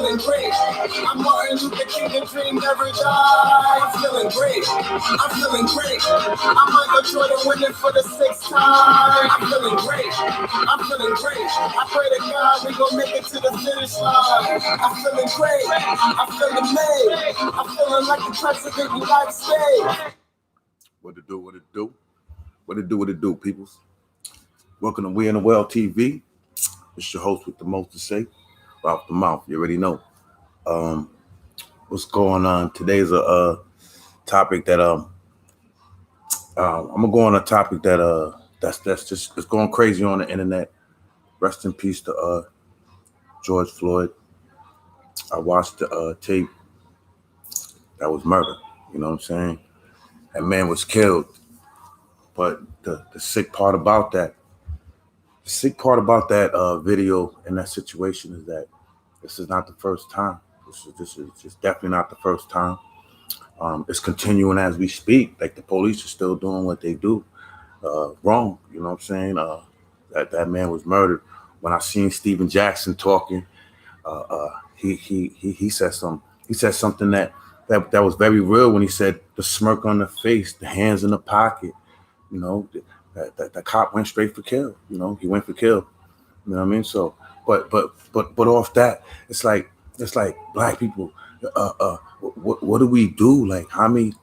feeling great. I'm Martin Luther King, the dream never died. I'm feeling great. I'm feeling great. I'm Michael Jordan winning for the 6th time. I'm feeling great. I'm feeling great. I pray to God we gon' make it to the finish line. I'm feeling great. I'm feeling made. I'm feeling like the president of the United States. What it do, what it do? What it do, what it do, peoples? Welcome to We in the Well TV. It's your host with the most to say, RALPHDAMOUTH. You already know. What's going on? Today's a topic that I'm gonna go on a topic that that's just it's going crazy on the internet. Rest in peace to George Floyd. I watched the tape. That was murder. You know what I'm saying? That man was killed. But the sick part about that video and that situation is that this is not the first time. This is just definitely not the first time. It's continuing as we speak. Like the police are still doing what they do wrong. You know what I'm saying? That man was murdered. When I seen Stephen Jackson talking, he said something. He said something that was very real when he said the smirk on the face, the hands in the pocket. You know, the cop went straight for kill. You know, he went for kill. You know what I mean? So, but off that, it's like black people. What do we do? Like how many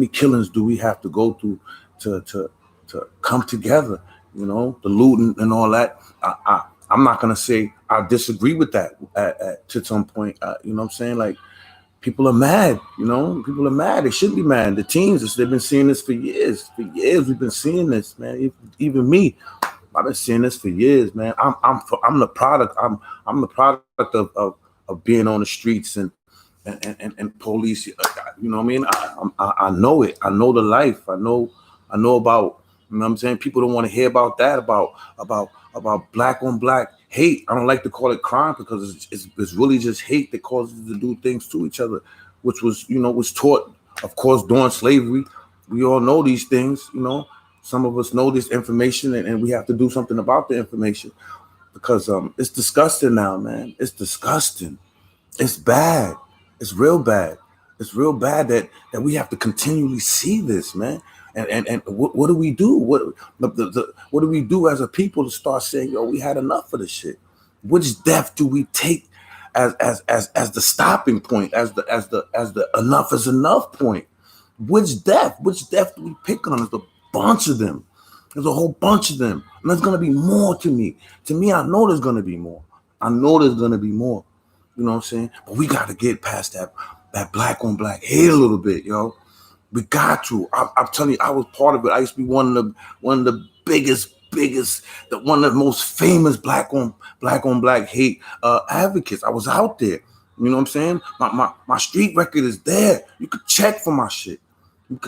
killings do we have to go through to come together? You know, the looting and all that. I'm not gonna say I disagree with that to some point. You know what I'm saying? Like people are mad. You know, people are mad. They should be mad. The teens, they've been seeing this for years. For years, we've been seeing this, man. Even me, I've been seeing this for years, man. I'm the product. I'm the product of being on the streets and police. You know what I mean? I know it. I know the life. I know about. You know what I'm saying? People don't want to hear about that. About black on black hate. I don't like to call it crime because it's really just hate that causes us to do things to each other, which was taught, of course, during slavery. We all know these things. You know, some of us know this information, and we have to do something about the information because it's disgusting now, man. It's disgusting. It's bad. It's real bad. It's real bad that we have to continually see this, man. And what do we do? What do we do as a people to start saying, yo, we had enough of this shit? Which death do we take as the stopping point, as the enough is enough point? Which death do we pick on? There's a bunch of them. There's a whole bunch of them. And there's gonna be more to me. To me, I know there's gonna be more. I know there's gonna be more. You know what I'm saying? But we gotta get past that black on black hate a little bit, yo. We got to. I'm telling you, I was part of it. I used to be one of the biggest, one of the most famous black on black hate advocates. I was out there. You know what I'm saying? My street record is there. You could check for my shit. You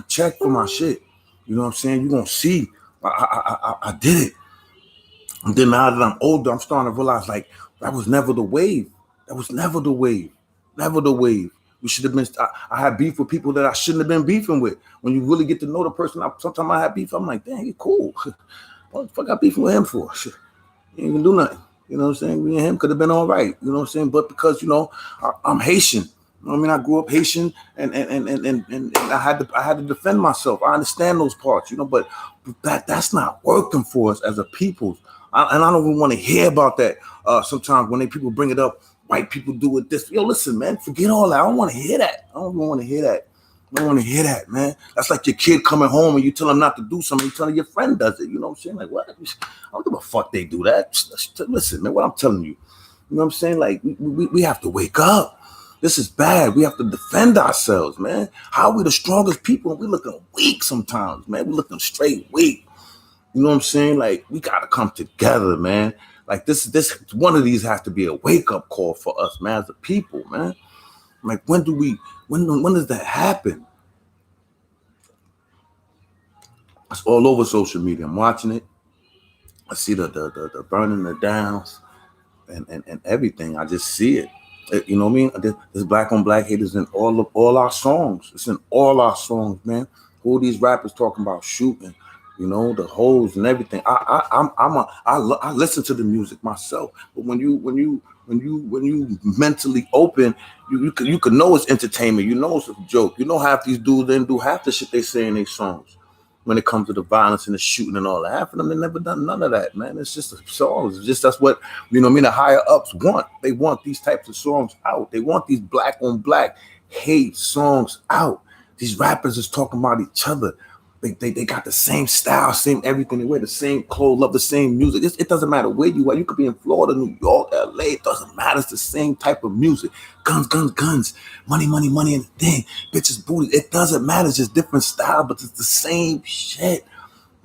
know what I'm saying? You're gonna see. I did it. And then now that I'm older, I'm starting to realize like that was never the wave. Never the wave. We should have been. I had beef with people that I shouldn't have been beefing with. When you really get to know the person, sometimes I have beef. I'm like, dang, he cool. What the fuck I beefing with him for? Shit. He ain't even do nothing. You know what I'm saying? Me and him could have been all right. You know what I'm saying? But because I'm Haitian. You know what I mean? I grew up Haitian, and I had to defend myself. I understand those parts, but that's not working for us as a people. And I don't even want to hear about that. Sometimes when people bring it up. White people do it this. Yo, listen, man, forget all that. I don't want to hear that. I don't want to hear that, man. That's like your kid coming home and you tell him not to do something. You tell him your friend does it. You know what I'm saying? Like, what? I don't give a fuck they do that. Listen, man, what I'm telling you. You know what I'm saying? Like, we have to wake up. This is bad. We have to defend ourselves, man. How are we the strongest people? And we looking weak sometimes, man. We looking straight weak. You know what I'm saying? Like, we got to come together, man. Like this one of these has to be a wake-up call for us, man, as a people, man. Like when does that happen? It's all over social media. I'm watching it. I see the burning the downs and everything. I just see it. You know what I mean? This black on black hate is in all our songs. It's in all our songs, man. Who are these rappers talking about shooting? You know, the hoes and everything. I listen to the music myself, but when you mentally open, you can know it's entertainment. You know it's a joke. You know half these dudes didn't do half the shit they say in their songs. When it comes to the violence and the shooting and all that, half of them they never done none of that, man. It's just a song. It's just that's what the higher ups want. They want these types of songs out. They want these black on black hate songs out. These rappers is talking about each other. They got the same style, same everything. They wear the same clothes, love the same music. It doesn't matter where you are. You could be in Florida, New York, LA. It doesn't matter. It's the same type of music. Guns, guns, guns. Money, money, money, and the thing. Bitches, booty. It doesn't matter. It's just different style, but it's the same shit.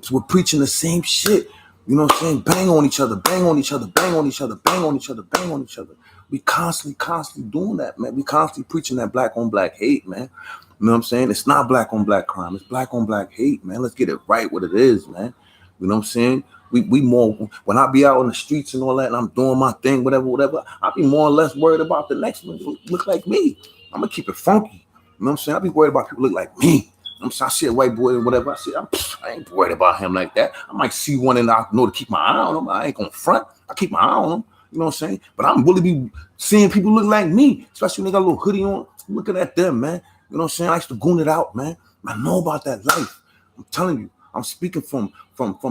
So we're preaching the same shit. You know what I'm saying? Bang on each other, bang on each other, bang on each other, bang on each other, bang on each other. We constantly doing that, man. We constantly preaching that black on black hate, man. You know what I'm saying? It's not black on black crime. It's black on black hate, man. Let's get it right what it is, man. You know what I'm saying? We more, when I be out on the streets and all that and I'm doing my thing, whatever, I be more or less worried about the next one look like me. I'm going to keep it funky. You know what I'm saying? I be worried about people look like me. I see a white boy or whatever. I ain't worried about him like that. I might see one and I know to keep my eye on him. I ain't going to front. I keep my eye on him. You know what I'm saying? But I'm really be seeing people look like me, especially when they got a little hoodie on. Looking at them, man. You know what I'm saying? I used to goon it out, man. I know about that life. I'm telling you. I'm speaking from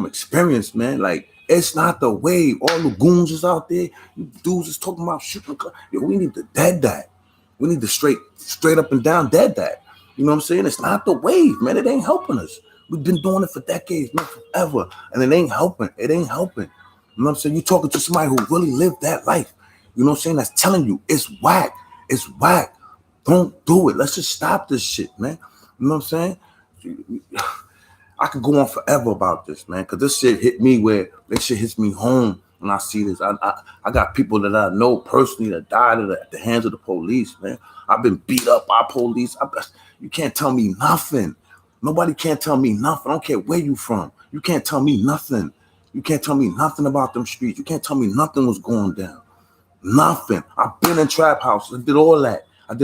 experience, man. Like, it's not the way. All the goons is out there. You dudes is talking about shooting. Yo, we need to dead that. We need to straight up and down dead that. You know what I'm saying? It's not the wave, man. It ain't helping us. We've been doing it for decades, man, forever. And it ain't helping. It ain't helping. You know what I'm saying? You're talking to somebody who really lived that life. You know what I'm saying? That's telling you it's whack. It's whack. Don't do it. Let's just stop this shit, man. You know what I'm saying? I could go on forever about this, man, because this shit hit me where this shit hits me home when I see this. I got people that I know personally that died at the hands of the police, man. I've been beat up by police. You can't tell me nothing. Nobody can't tell me nothing. I don't care where you from. You can't tell me nothing. You can't tell me nothing about them streets. You can't tell me nothing was going down. Nothing. I've been in trap houses. I did all that. I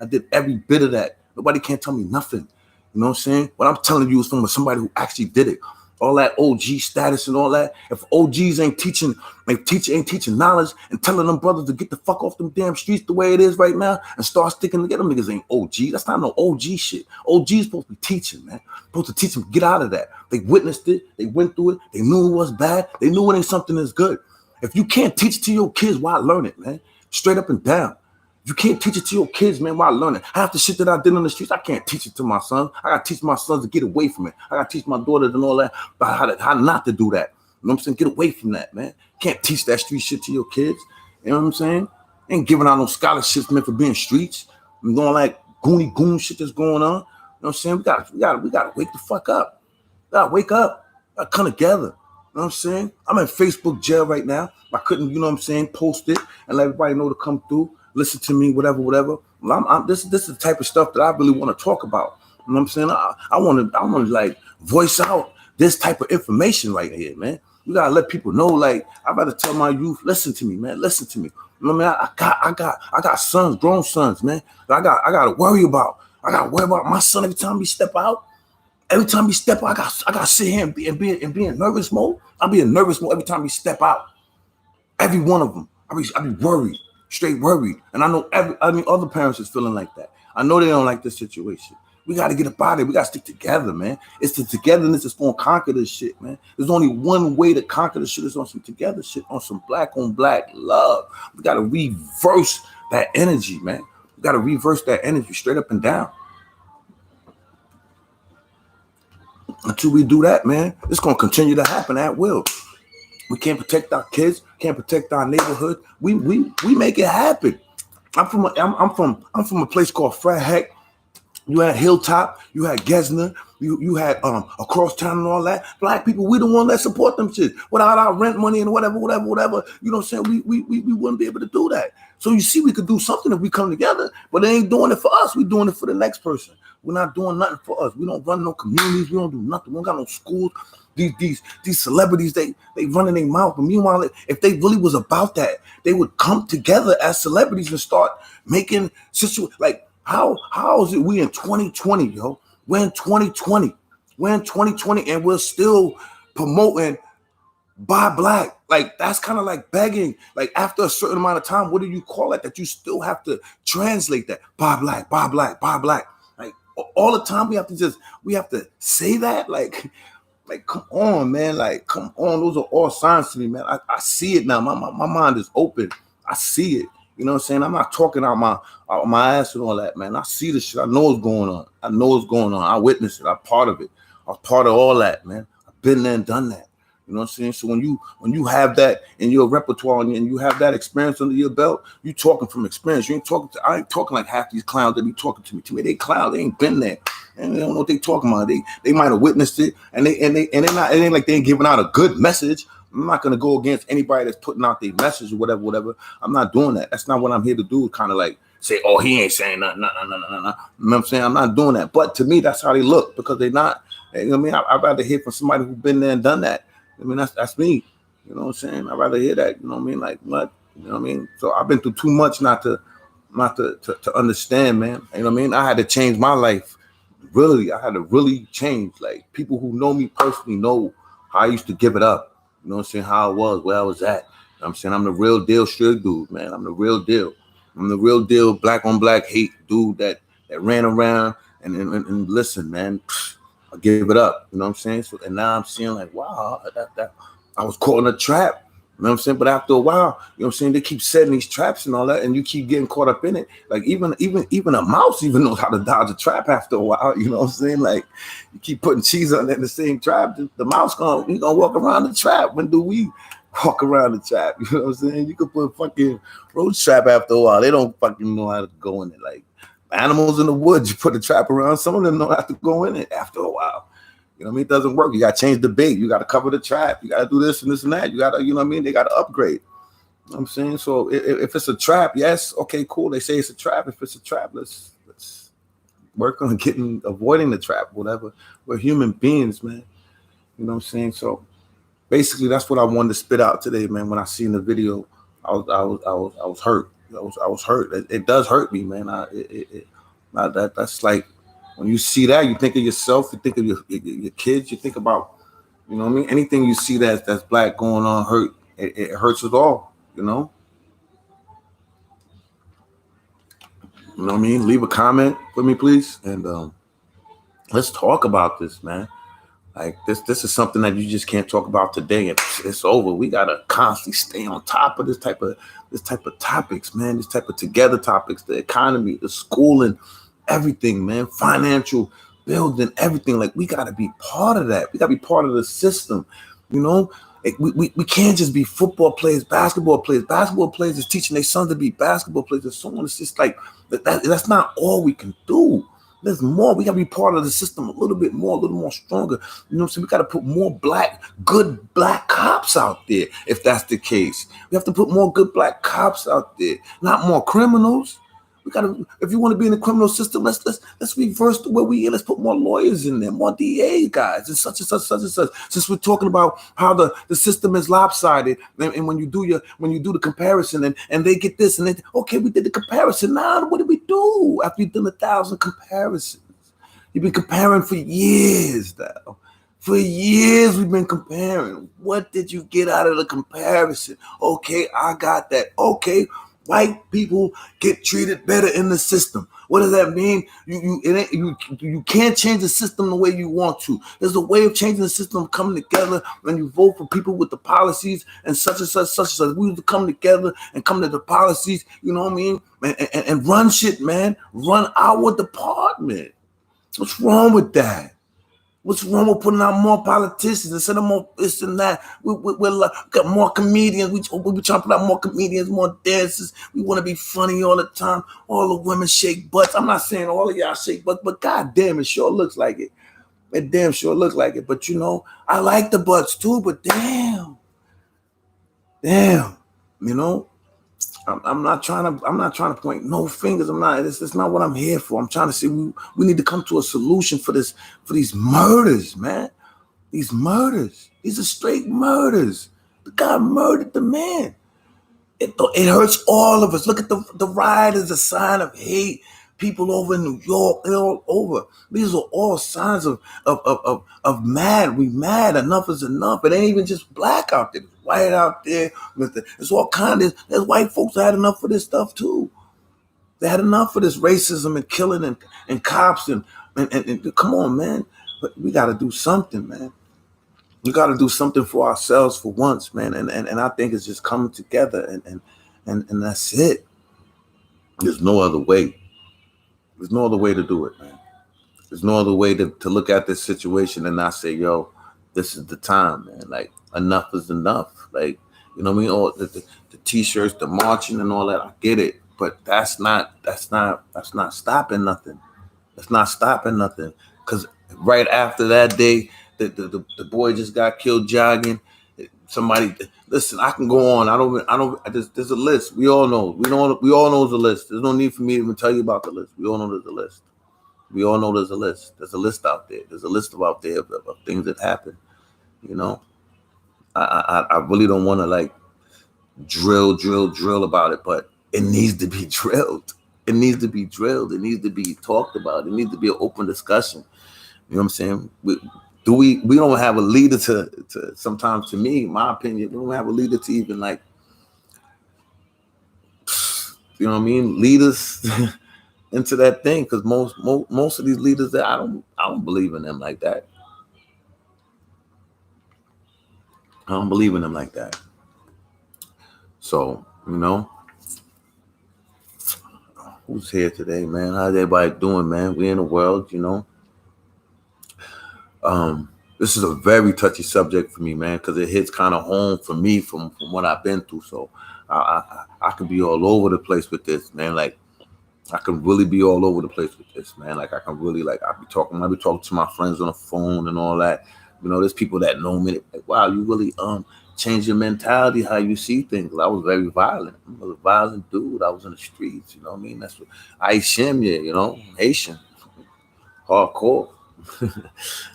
did every bit of that. Nobody can't tell me nothing. You know what I'm saying? What I'm telling you is from somebody who actually did it. All that OG status and all that. If OGs ain't teaching knowledge and telling them brothers to get the fuck off them damn streets the way it is right now and start sticking together, them niggas ain't OG. That's not no OG shit. OG is supposed to be teaching, man. Supposed to teach them, get out of that. They witnessed it. They went through it. They knew it was bad. They knew it ain't something that's good. If you can't teach it to your kids, why learn it, man? Straight up and down. You can't teach it to your kids, man, while learning. Half the shit that I did on the streets, I can't teach it to my sons. I got to teach my sons to get away from it. I got to teach my daughters and all that about how not to do that. You know what I'm saying? Get away from that, man. Can't teach that street shit to your kids. You know what I'm saying? Ain't giving out no scholarships, man, for being streets. And doing like goon shit that's going on. You know what I'm saying? We gotta wake the fuck up. We gotta wake up. We gotta come together. You know what I'm saying? I'm in Facebook jail right now. I couldn't, you know what I'm saying, post it and let everybody know to come through. Listen to me, whatever. Well, this is the type of stuff that I really want to talk about. You know what I'm saying? I want to like voice out this type of information right here, man. We gotta let people know. Like, I gotta tell my youth, listen to me, man. Listen to me. You know what I mean? I got sons, grown sons, man. I gotta worry about. I gotta worry about my son every time we step out. Every time we step out, I got to sit here and be in nervous mode. I'll be in nervous mode every time we step out. Every one of them. I be worried. Straight worried. And I know other parents is feeling like that. I know they don't like this situation. We got to get up out of it. We got to stick together, man. It's the togetherness that's going to conquer this shit, man. There's only one way to conquer this shit is on some together shit, on some black on black love. We got to reverse that energy, man. We got to reverse that energy straight up and down. Until we do that, man, it's going to continue to happen at will. We can't protect our kids, can't protect our neighborhood. We make it happen. I'm from a place called Fred Heck. You had Hilltop, you had Gesner, you had across town and all that. Black people, we the one that support them shit. Without our rent money and whatever. You know what I'm saying? We wouldn't be able to do that. So you see, we could do something if we come together, but they ain't doing it for us. We're doing it for the next person. We're not doing nothing for us. We don't run no communities. We don't do nothing. We don't got no schools. These celebrities, they run in their mouth. But meanwhile, if they really was about that, they would come together as celebrities and start making situations like how is it we in 2020, yo? We're in 2020. We're in 2020 and we're still promoting buy black. Like, that's kind of like begging. Like, after a certain amount of time, what do you call it? That you still have to translate that. Buy black, buy black, buy black. Like, all the time we have to say that. Like, come on, man. Like, come on. Those are all signs to me, man. I see it now. My mind is open. I see it. You know what I'm saying? I'm not talking out my ass and all that, man. I see the shit. I know what's going on. I witnessed it. I'm part of it. I was part of all that, man. I've been there and done that. You know what I'm saying? So when you have that in your repertoire and you have that experience under your belt, you talking from experience. I ain't talking like half these clowns that be talking to me. To me, they clowns. They ain't been there, and they don't know what they talking about. They might have witnessed it, and they not. It ain't like they ain't giving out a good message. I'm not gonna go against anybody that's putting out their message or whatever. I'm not doing that. That's not what I'm here to do. Kind of like say, oh, he ain't saying nothing. No. You know what I'm saying? I'm not doing that. But to me, that's how they look, because they're not. You know what I mean? I'd rather hear from somebody who's been there and done that. I mean, that's me. You know what I'm saying? I'd rather hear that. You know what I mean? Like, what? You know what I mean? So I've been through too much not to understand, man. You know what I mean? I had to change my life. Really, I had to really change. Like, people who know me personally know how I used to give it up. You know what I'm saying? How I was, where I was at. You know what I'm saying? I'm the real deal shit dude, man. I'm the real deal. I'm the real deal black on black hate dude that ran around and listen, man. I give it up, you know what I'm saying? So, and now I'm seeing like, wow, that I was caught in a trap, you know what I'm saying? But after a while, you know what I'm saying, they keep setting these traps and all that, and you keep getting caught up in it. Like, even a mouse even knows how to dodge a trap after a while, you know what I'm saying? Like, you keep putting cheese on in the same trap, the mouse gonna walk around the trap. When do we walk around the trap? You know what I'm saying? You could put a fucking roach trap after a while. They don't fucking know how to go in it. Like, animals in the woods, you put a trap around, some of them don't have to go in it after a while. You know what I mean? It doesn't work. You got to change the bait. You got to cover the trap. You got to do this and this and that. You got to, you know what I mean? They got to upgrade. You know what I'm saying? So if it's a trap, yes, okay, cool. They say it's a trap. If it's a trap, let's work on avoiding the trap, whatever. We're human beings, man. You know what I'm saying? So basically, that's what I wanted to spit out today, man. When I seen the video, I was hurt. I was hurt. It does hurt me, man. That's like, when you see that, you think of yourself, you think of your kids, you think about, you know what I mean? Anything you see that's black going on hurt, it hurts us all, you know? You know what I mean? Leave a comment for me, please, and let's talk about this, man. Like, this is something that you just can't talk about today, and it's over. We gotta constantly stay on top of this type of topics, man. This type of together topics, the economy, the schooling, everything, man. Financial building, everything. Like, we gotta be part of that. We gotta be part of the system, you know. Like, we can't just be football players, basketball players. Basketball players is teaching their sons to be basketball players and so on. It's just like that's not all we can do. There's more. We got to be part of the system a little bit more, a little more stronger. You know what I'm saying? We got to put more good black cops out there, if that's the case. We have to put more good black cops out there, not more criminals. We got to, if you want to be in the criminal system, let's reverse the way we in. Let's put more lawyers in there, more DA guys, and such and such. Since we're talking about how the system is lopsided, and when you do the comparison, and they get this, and then, okay, we did the comparison. Now what do we do after you've done 1,000 comparisons? You've been comparing for years now. For years we've been comparing. What did you get out of the comparison? Okay, I got that. Okay. White people get treated better in the system. What does that mean? You can't change the system the way you want to. There's a way of changing the system, coming together when you vote for people with the policies and such and such. We have to come together and come to the policies, you know what I mean? And run shit, man. Run our department. What's wrong with that? What's wrong with putting out more politicians instead of more this and that? We got more comedians. We trying to put out more comedians, more dancers. We want to be funny all the time. All the women shake butts. I'm not saying all of y'all shake butts, but goddamn, it sure looks like it. It damn sure looks like it. But you know, I like the butts too. But damn, you know. I'm not trying to point no fingers. It's not what I'm here for. I'm trying to say we need to come to a solution for these murders, man. These murders. These are straight murders. The guy murdered the man. It hurts all of us. Look at the riot as a sign of hate. people over in New York, all over. These are all signs of mad. We mad. Enough is enough. It ain't even just black out there. It's white out there. It's all kind of. There's white folks that had enough of this stuff too. They had enough of this racism and killing and cops and come on, man. But we got to do something, man. We got to do something for ourselves for once, man. And I think it's just coming together and that's it. There's no other way. There's no other way to do it, man. There's no other way to look at this situation and not say, yo, this is the time, man. Like, enough is enough. Like, you know what I mean? All the T-shirts, the marching and all that, I get it. But that's not stopping nothing. That's not stopping nothing. Because right after that day, the boy just got killed jogging. Somebody, listen, I can go on. I don't. There's a list. We all know. We all know there's a list. There's no need for me to even tell you about the list. We all know there's a list. We all know there's a list. There's a list out there. There's a list out there of things that happen. You know, I really don't want to like drill about it, but it needs to be drilled. It needs to be drilled. It needs to be talked about. It needs to be an open discussion. You know what I'm saying? We don't have a leader to sometimes, to me, my opinion, we don't have a leader to even like, you know what I mean, lead us into that thing. Because most of these leaders that I don't believe in them like that. I don't believe in them like that. So, you know, who's here today, man? How's everybody doing, man? We in the world, you know. This is a very touchy subject for me, man, because it hits kind of home for me from what I've been through. So I can be all over the place with this, man. Like, I can really be all over the place with this, man. Like, I can really, like, I be talking to my friends on the phone and all that. You know, there's people that know me. Like, wow, you really change your mentality, how you see things. I was very violent. I was a violent dude. I was in the streets. You know what I mean? That's what I shim, you know, Haitian, hardcore.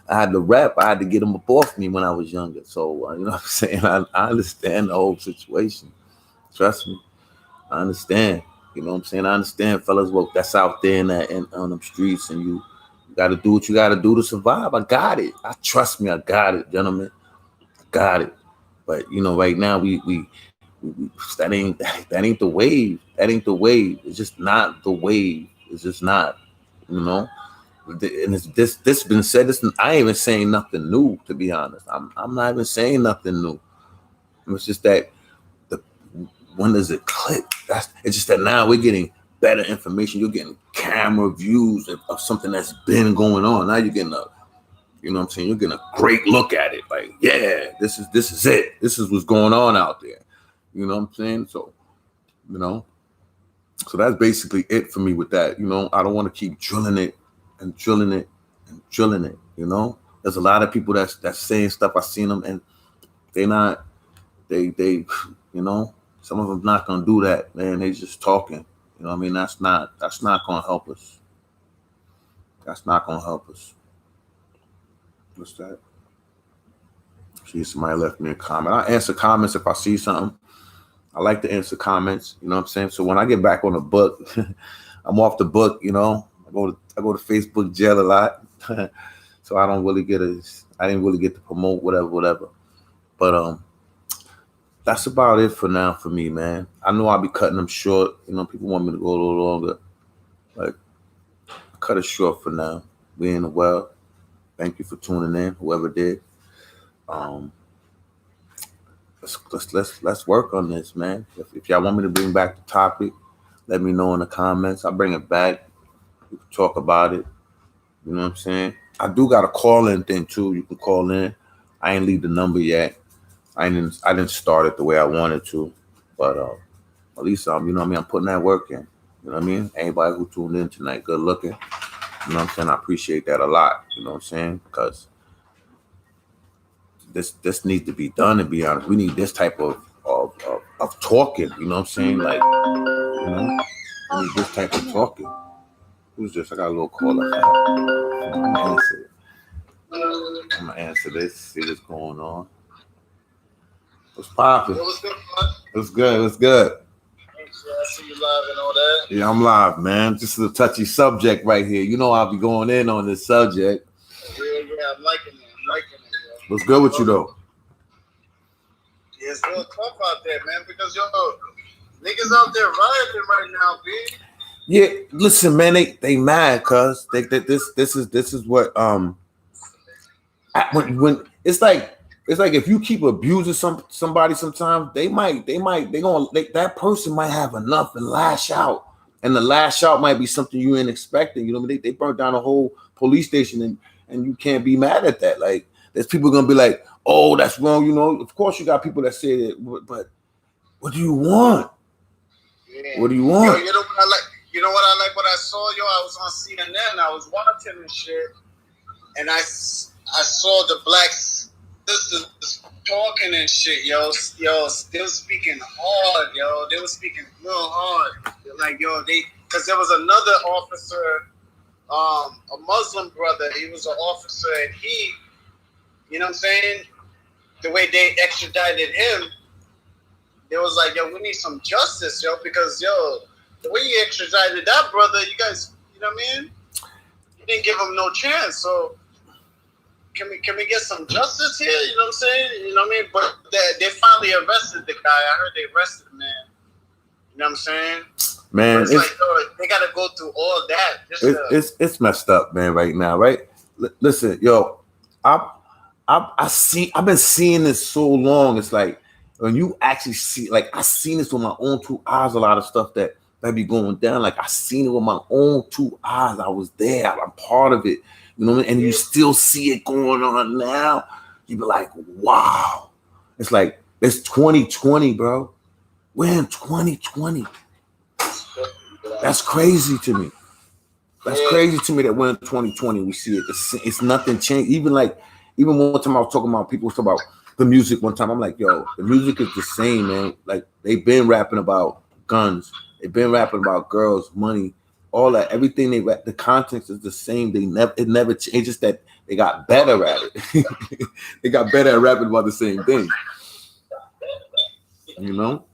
I had to rap. I had to get them up off me when I was younger. So, you know what I'm saying? I understand the whole situation. Trust me. I understand. You know what I'm saying? I understand, fellas. Well, that's out there in on them streets, and you got to do what you got to do to survive. I got it. Trust me. I got it, gentlemen. I got it. But, you know, right now, we that ain't the wave. That ain't the wave. It's just not the wave. It's just not, you know. And it's this been said. I ain't even saying nothing new, to be honest. I'm not even saying nothing new. It's just that when does it click? It's just that now we're getting better information. You're getting camera views of something that's been going on. Now you're getting you know what I'm saying? You're getting a great look at it. Like, yeah, this is it. This is what's going on out there. You know what I'm saying? So, you know, so that's basically it for me with that. You know, I don't want to keep drilling it. You know, there's a lot of people that's saying stuff. I've seen them, and they you know, some of them not gonna do that, man. They just talking. You know what I mean? That's not gonna help us. That's not gonna help us. What's that? See, somebody left me a comment. I answer comments if I see something. I like to answer comments. You know what I'm saying? So when I get back on the book, I'm off the book. You know, I go to Facebook jail a lot, so I didn't really get to promote whatever. But that's about it for now for me, man. I know I'll be cutting them short. You know, people want me to go a little longer, but I cut it short for now. We in the world. Thank you for tuning in, whoever did. Let's work on this, man. If y'all want me to bring back the topic, let me know in the comments. I'll bring it back. We can talk about it. You know what I'm saying? I do got a call-in thing too. You can call in. I ain't leave the number yet. I didn't start it the way I wanted to, but at least you know what I mean. I'm putting that work in. You know what I mean? Anybody who tuned in tonight, good looking. You know what I'm saying? I appreciate that a lot. You know what I'm saying? Because this needs to be done. To be honest, we need this type of talking. You know what I'm saying? Like, you know, we need this type of talking. Who's this? I got a little caller. I'm gonna answer this. See what's going on. What's popping? What's good, bud? What's good? What's good? Thanks, I see you live and all that. Yeah, I'm live, man. This is a touchy subject right here. You know I'll be going in on this subject. Yeah, I'm liking it. Yo. What's good with you though? Yeah, it's real tough out there, man, because yo, niggas out there rioting right now, B. Yeah, listen, man, they mad cuz this is what when it's like if you keep abusing somebody sometimes that person might have enough and lash out. And the lash out might be something you ain't expecting. You know what I mean? They burned down a whole police station and you can't be mad at that. Like there's people gonna be like, oh, that's wrong, you know. Of course you got people that say that, but what do you want? Yeah. What do you want? Yo, you know what I like? You know what I like? What I saw, yo, I was on CNN, I was watching this shit, and I saw the black sisters talking and shit, yo, they were speaking hard, yo. They were speaking real hard. Like, yo, because there was another officer, a Muslim brother, he was an officer, and he, you know what I'm saying? The way they extradited him, they was like, yo, we need some justice, yo, because, yo, the way you extradited that brother, you guys, you know what I mean? You didn't give him no chance, so can we get some justice here? You know what I'm saying? You know what I mean? But they finally arrested the guy. I heard they arrested the man. You know what I'm saying? Man, it's like, yo, they gotta go through all that. It's messed up, man, right now, right? Listen, yo, I've been seeing this so long. It's like when you actually see, like I seen this with my own two eyes, a lot of stuff that be going down. Like I seen it with my own two eyes. I was there. I'm part of it. You know what I mean? And you still see it going on now. You be like, wow. It's like, it's 2020, bro. We're in 2020. That's crazy to me. That's crazy to me that we're in 2020. We see it. It's nothing changed. Even one time I was talking about, people talking about the music one time. I'm like, yo, the music is the same, man. Like, they've been rapping about guns. They've been rapping about girls, money, all that. Everything they rap, the context is the same. It never changed. It's just that they got better at it. They got better at rapping about the same thing. You know?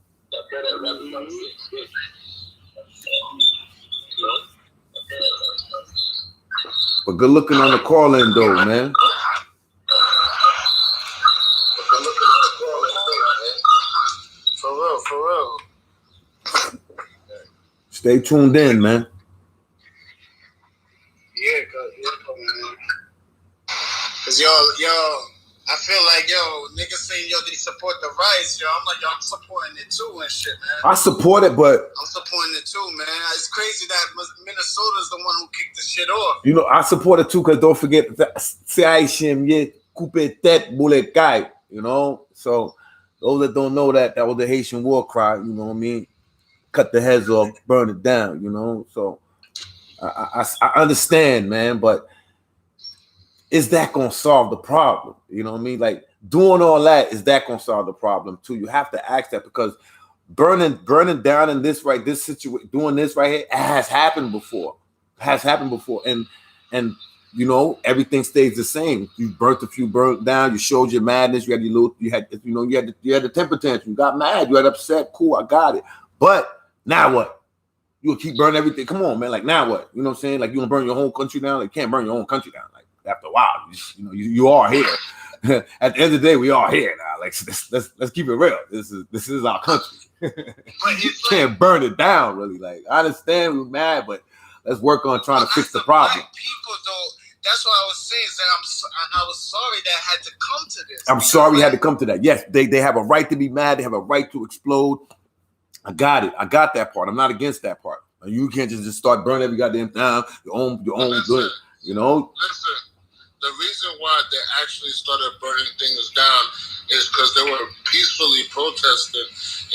But good looking on the call in though, man. For real. Stay tuned in, man. Yeah, cause yo, I feel like, yo, niggas saying, yo, they support the riots, yo. I'm like, yo, I'm supporting it too and shit, man. I support it, but I'm supporting it too, man. It's crazy that Minnesota's the one who kicked the shit off. You know, I support it too, because don't forget, you know. So those that don't know that was the Haitian war cry, you know what I mean? Cut the heads off, burn it down, you know. So I understand, man, but is that gonna solve the problem? You know what I mean? Like doing all that, is that gonna solve the problem too? You have to ask that, because burning down in this situation, doing this right here, has happened before. And you know, everything stays the same. You burnt a few burnt down, you showed your madness, you had the temper tantrum, you got mad, you had upset, cool, I got it. But now what? You'll keep burning everything. Come on, man. Like now what? You know what I'm saying? Like you want to burn your whole country down? Like you can't burn your own country down. Like after a while, you are here. At the end of the day, we are here now. Like let's keep it real. This is our country. You can't burn it down, really. Like I understand we're mad, but let's work on trying to fix the problem. People though, that's what I was saying. Is that I was sorry that had to come to this. I'm sorry we had to come to that. Yes, they have a right to be mad. They have a right to explode. I got it. I got that part. I'm not against that part. You can't just start burning every goddamn time. Your own good. You know. Listen, the reason why they actually started burning things down is because they were peacefully protesting,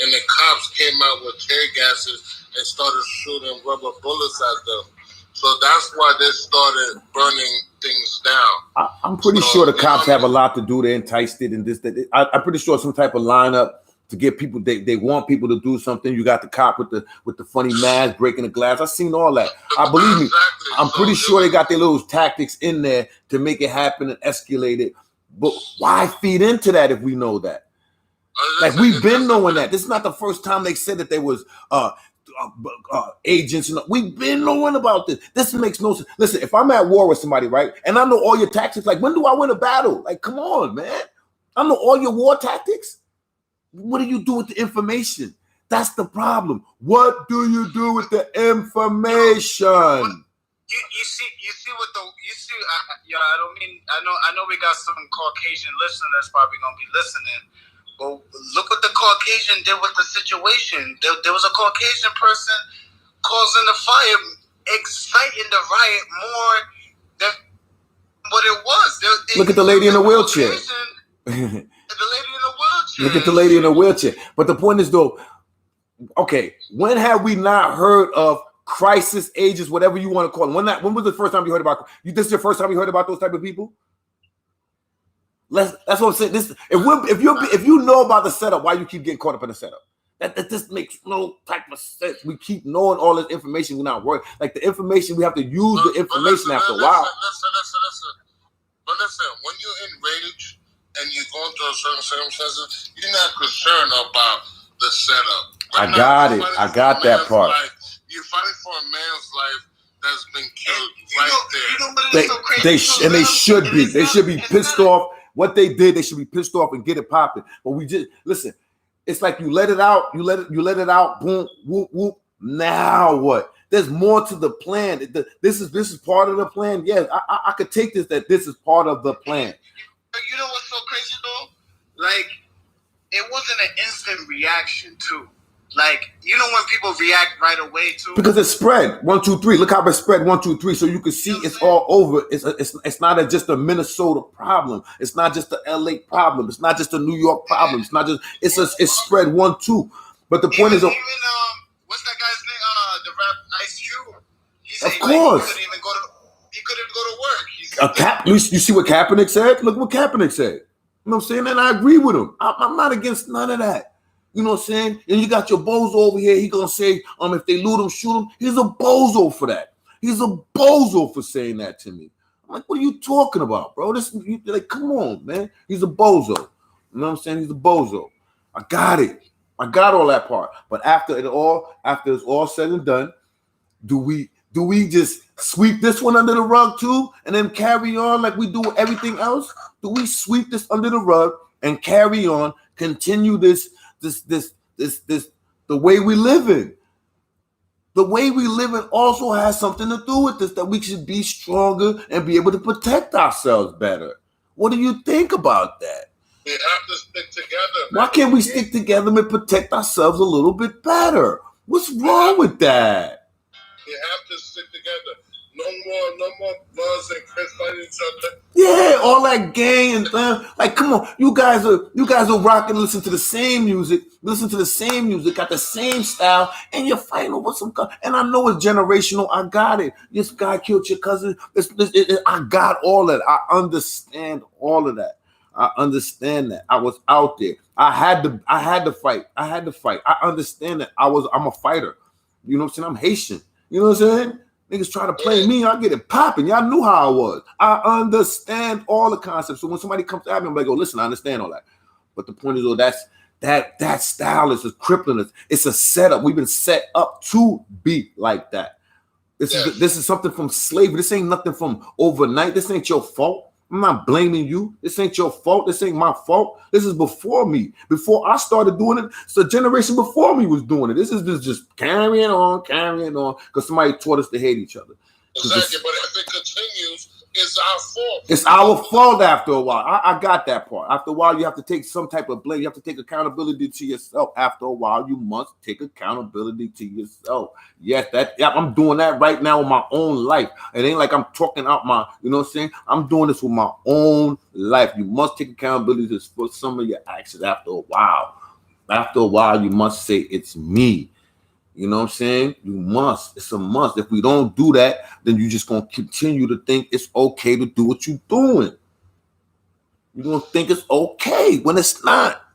and the cops came out with tear gases and started shooting rubber bullets at them. So that's why they started burning things down. I'm pretty sure the cops have a lot to do. They enticed it and this. That. I'm pretty sure some type of lineup to get people. They want people to do something. You got the cop with the funny mask breaking the glass. I've seen all that. I believe me. I'm pretty sure they got their little tactics in there to make it happen and escalate it. But why feed into that if we know that? Like we've been knowing that. This is not the first time they said that there was agents. And we've been knowing about this. This makes no sense. Listen, if I'm at war with somebody, right, and I know all your tactics, like when do I win a battle? Like, come on, man. I know all your war tactics. What do you do with the information? That's the problem. What do you do with the information? You see what I don't mean. I know we got some Caucasian listeners probably gonna be listening, but look what the Caucasian did with the situation. There was a Caucasian person causing the fire, exciting the riot more than what it was. Look at the lady in the wheelchair. The lady in the wheelchair. Look at the lady in the wheelchair. But the point is, though, okay, when have we not heard of crisis agents, whatever you want to call them? When was the first time you heard about? This is your first time you heard about those type of people? That's what I'm saying. This, if you know about the setup, why you keep getting caught up in the setup? That just makes no type of sense. We keep knowing all this information. We're not worried. Like the information, we have to use the information after a while. But listen, when you're enraged and you're going through certain circumstances, you're not concerned about the setup. I got it. I got that part. You're fighting for a man's life that's been killed there. You know what is so crazy? They should be. They should be pissed off. What they did, they should be pissed off and get it popping. But we just listen. It's like you let it out. You let it out. Boom, whoop, whoop. Now what? There's more to the plan. This is part of the plan. Yes, I could take this that this is part of the plan. You know what's so crazy though? Like, it wasn't an instant reaction too. Like, you know when people react right away too? Because it's spread 1, 2, 3. Look how it spread 1, 2, 3. So you can see it's all over. It's not just a Minnesota problem. It's not just the LA problem. It's not just a New York problem. It's not just. It's spread 1, 2. But the point is, even what's that guy's name? The rap Ice Cube. He said, of course, like, he couldn't even go to work. You see what Kaepernick said? Look what Kaepernick said. You know what I'm saying? And I agree with him. I'm not against none of that. You know what I'm saying? And you got your bozo over here. He gonna say, if they loot him, shoot him. He's a bozo for that. He's a bozo for saying that to me. I'm like, what are you talking about, bro? Like, come on, man. He's a bozo. You know what I'm saying? He's a bozo. I got it. I got all that part. But after it's all said and done, do we just sweep this one under the rug too, and then carry on like we do with everything else? Do we sweep this under the rug and carry on, continue this the way we live in? The way we live in also has something to do with this, that we should be stronger and be able to protect ourselves better. What do you think about that? We have to stick together. Why can't we stick together and protect ourselves a little bit better? What's wrong with that? We have to stick together. No more Bloods and Crips fighting each other. Yeah, all that gang and like, come on, you guys are rocking, listen to the same music, got the same style, and you're fighting over some. And I know it's generational. I got it. This guy killed your cousin. I got all that. I understand all of that. I understand that. I was out there. I had to fight. I understand that. I'm a fighter. You know what I'm saying? I'm Haitian. You know what I'm saying? Niggas try to play me, I get it popping. Y'all knew how I was. I understand all the concepts. So when somebody comes at me, I'm like, listen, I understand all that. But the point is, that style is crippling us. It's a setup. We've been set up to be like that. This is something from slavery. This ain't nothing from overnight. This ain't your fault. I'm not blaming you. This ain't your fault. This ain't my fault. This is before me. Before I started doing it, so the generation before me was doing it. This is just carrying on, because somebody taught us to hate each other. Exactly, but if it continues, it's our fault. It's our fault after a while. I got that part. After a while, you have to take some type of blame. You have to take accountability to yourself. After a while, you must take accountability to yourself. Yes, I'm doing that right now in my own life. It ain't like I'm talking out my, you know what I'm saying? I'm doing this with my own life. You must take accountability for some of your actions after a while. After a while, you must say, it's me. You know what I'm saying? You must. It's a must. If we don't do that, then you're just going to continue to think it's okay to do what you're doing. You're going to think it's okay when it's not.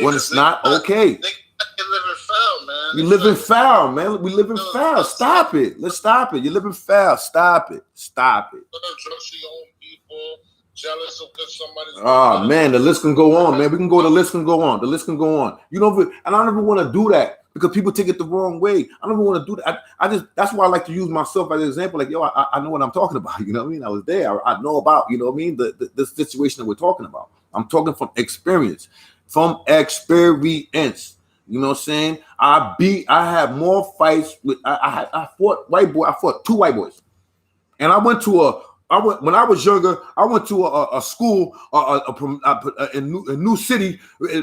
When it's not okay. You're living foul, man. You're living foul, man. We living foul. Stop it. Let's stop it. You're living foul. Stop it. Stop it. Trust your own people. Jealous of somebody's. Oh, man. The list can go on, man. The list can go on. You know, and I don't even want to do that. because people take it the wrong way. I don't even want to do that. I just, that's why I like to use myself as an example. Like, yo, I know what I'm talking about. You know what I mean? I was there. I know about, you know what I mean? The situation that we're talking about. I'm talking from experience. From experience. You know what I'm saying? I had more fights with, I fought 2 white boys. And I went to when I was younger, I went to a school, a new city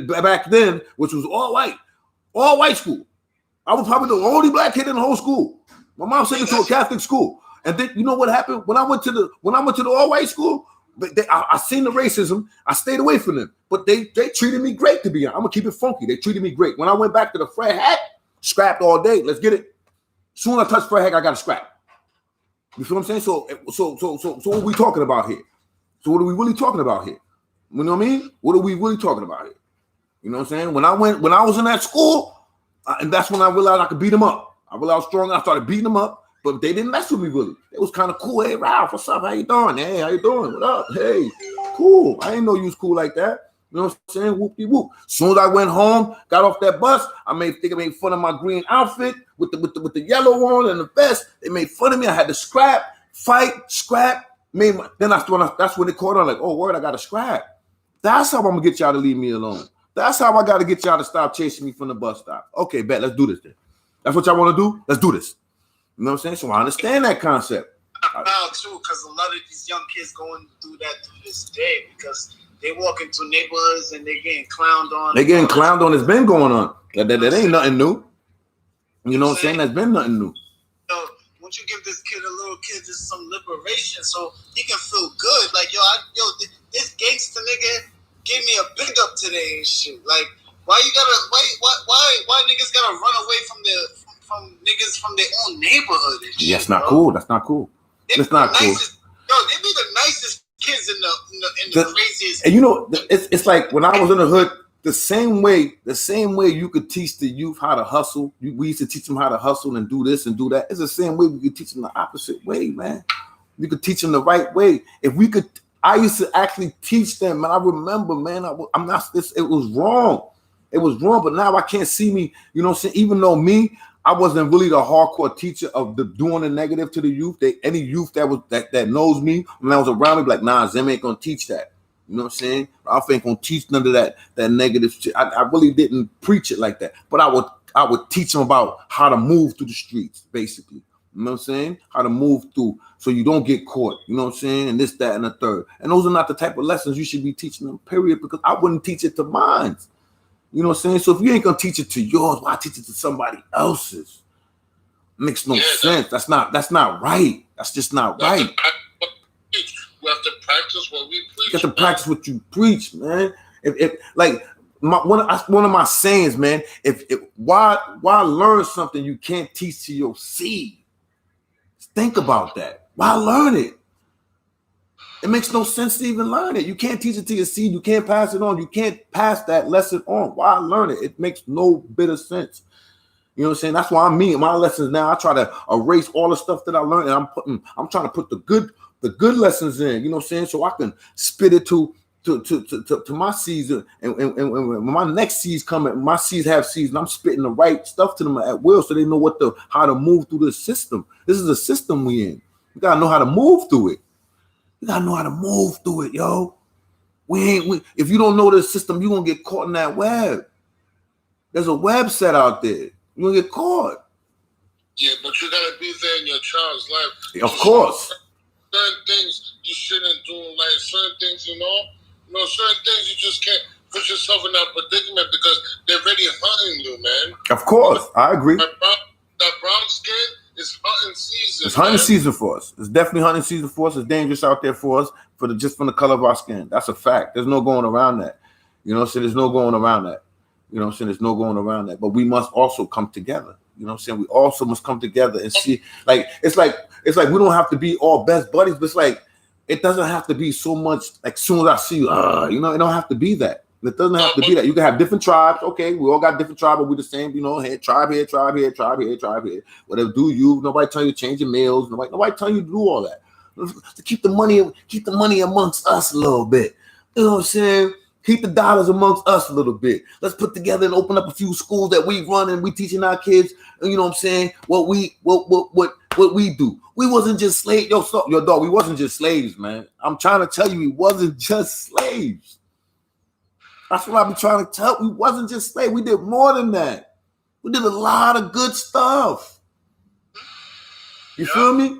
back then, which was all white school. I was probably the only black kid in the whole school. My mom sent me to a Catholic school, and then you know what happened when I went to the all white school. I seen the racism. I stayed away from them, but they treated me great. To be honest, I'm gonna keep it funky. They treated me great. When I went back to the Fred Hack, scrapped all day. Let's get it. Soon as I touched Fred Hack, I got a scrap. You feel what I'm saying? So what are we talking about here? So what are we really talking about here? You know what I mean? What are we really talking about here? You know what I'm saying? When I was in that school, and that's when I realized I could beat them up. I realized I was strong. I started beating them up, but they didn't mess with me really. It was kind of cool. Hey, Ralph, what's up? How you doing? Hey, how you doing? What up? Hey, cool. I didn't know you was cool like that. You know what I'm saying? Whoop-de-whoop. As soon as I went home, got off that bus, I made fun of my green outfit with the yellow on and the vest. They made fun of me. I had to scrap. That's when they caught on, like, oh, word, I got to scrap. That's how I'm going to get y'all to leave me alone. That's how I got to get y'all to stop chasing me from the bus stop. Okay, bet, let's do this then. That's what y'all want to do? Let's do this. You know what I'm saying? So I understand that concept. Now, too, because a lot of these young kids going through that to this day because they walk into neighborhoods and they're getting clowned on. They're getting clowned on. It's been going on. That ain't nothing new. You know what I'm saying? That's been nothing new. So, once you give this little kid just some liberation so he can feel good. Like, this gangster nigga gave me a big up today and shit. Like, why niggas gotta run away from niggas from their own neighborhood and shit? That's not cool. That's not cool. It's not cool. They be the nicest kids in the craziest. And you know, it's like when I was in the hood, the same way you could teach the youth how to hustle. We used to teach them how to hustle and do this and do that. It's the same way we could teach them the opposite way, man. You could teach them the right way. If we could, I used to actually teach them, and I remember, man, it was wrong. It was wrong, but now I can't see me, you know what I'm saying? Even though I wasn't really the hardcore teacher of doing the negative to the youth. Any youth that knows me when I was around me, like, nah, Zim ain't gonna teach that. You know what I'm saying? Ralph ain't gonna teach none of that negative shit. I really didn't preach it like that, but I would teach them about how to move through the streets, basically. You know what I'm saying? How to move through so you don't get caught. You know what I'm saying? And this, that, and the third. And those are not the type of lessons you should be teaching them, period, because I wouldn't teach it to mine. You know what I'm saying? So if you ain't gonna teach it to yours, why teach it to somebody else's? Makes no sense. That's not right. That's just not right. We have to practice what we preach. You have to practice what you preach, man. One of my sayings, man. Why learn something you can't teach to your seed? Think about that. Why learn it? It makes no sense to even learn it. You can't teach it to your seed. You can't pass it on. You can't pass that lesson on. Why learn it? It makes no bit of sense. You know what I'm saying? That's why my lessons now, I try to erase all the stuff that I learned, and I'm trying to put the good lessons in. You know what I'm saying? So I can spit it to my seeds, and when my next seeds come, my seeds have seeds, and I'm spitting the right stuff to them at will, so they know how to move through the system. This is a system we in. You gotta know how to move through it. You gotta know how to move through it, yo. If you don't know the system, you're gonna get caught in that web. There's a web set out there. You're gonna get caught. Yeah, but you gotta be there in your child's life. Of course. Certain things you shouldn't do in life. Certain things, certain things you just can't put yourself in that predicament because they're already hunting you, man. Of course, I agree. That brown skin is hunting season. It's hunting season for us. It's definitely hunting season for us. It's dangerous out there for us just from the color of our skin. That's a fact. There's no going around that. You know what I'm saying? There's no going around that. You know what I'm saying? There's no going around that. But we must also come together. You know what I'm saying? We also must come together and see. It's like we don't have to be all best buddies, but it's like it doesn't have to be so much like soon as I see you, it don't have to be that. It doesn't have to be that. You can have different tribes. Okay, we all got different tribes, but we're the same, hey, tribe here, tribe here, tribe here, tribe here. Whatever do you, nobody tell you to change your meals, nobody tell you to do all that. To keep the money amongst us a little bit. You know what I'm saying? Keep the dollars amongst us a little bit. Let's put together and open up a few schools that we run and we teaching our kids. You know what I'm saying? What we do. We wasn't just slaves. Yo, dog. We wasn't just slaves, man. I'm trying to tell you, we wasn't just slaves. That's what I've been trying to tell. We wasn't just slaves. We did more than that. We did a lot of good stuff. You feel me?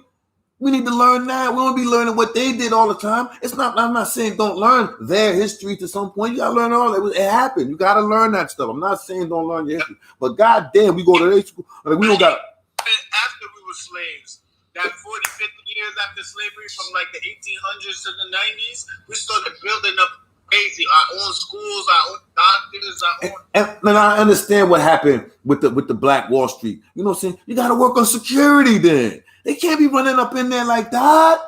We need to learn that. We won't be learning what they did all the time. I'm not saying don't learn their history to some point. You gotta learn all that. It happened. You gotta learn that stuff. I'm not saying don't learn your history. But goddamn, we go to their school. Like, we don't got. After we were slaves, that 40, 50 years after slavery, from like the 1800s to the 90s, we started building up crazy our own schools, our own doctors, our own. And I understand what happened with the Black Wall Street. You know what I'm saying? You gotta work on security then. They can't be running up in there like that.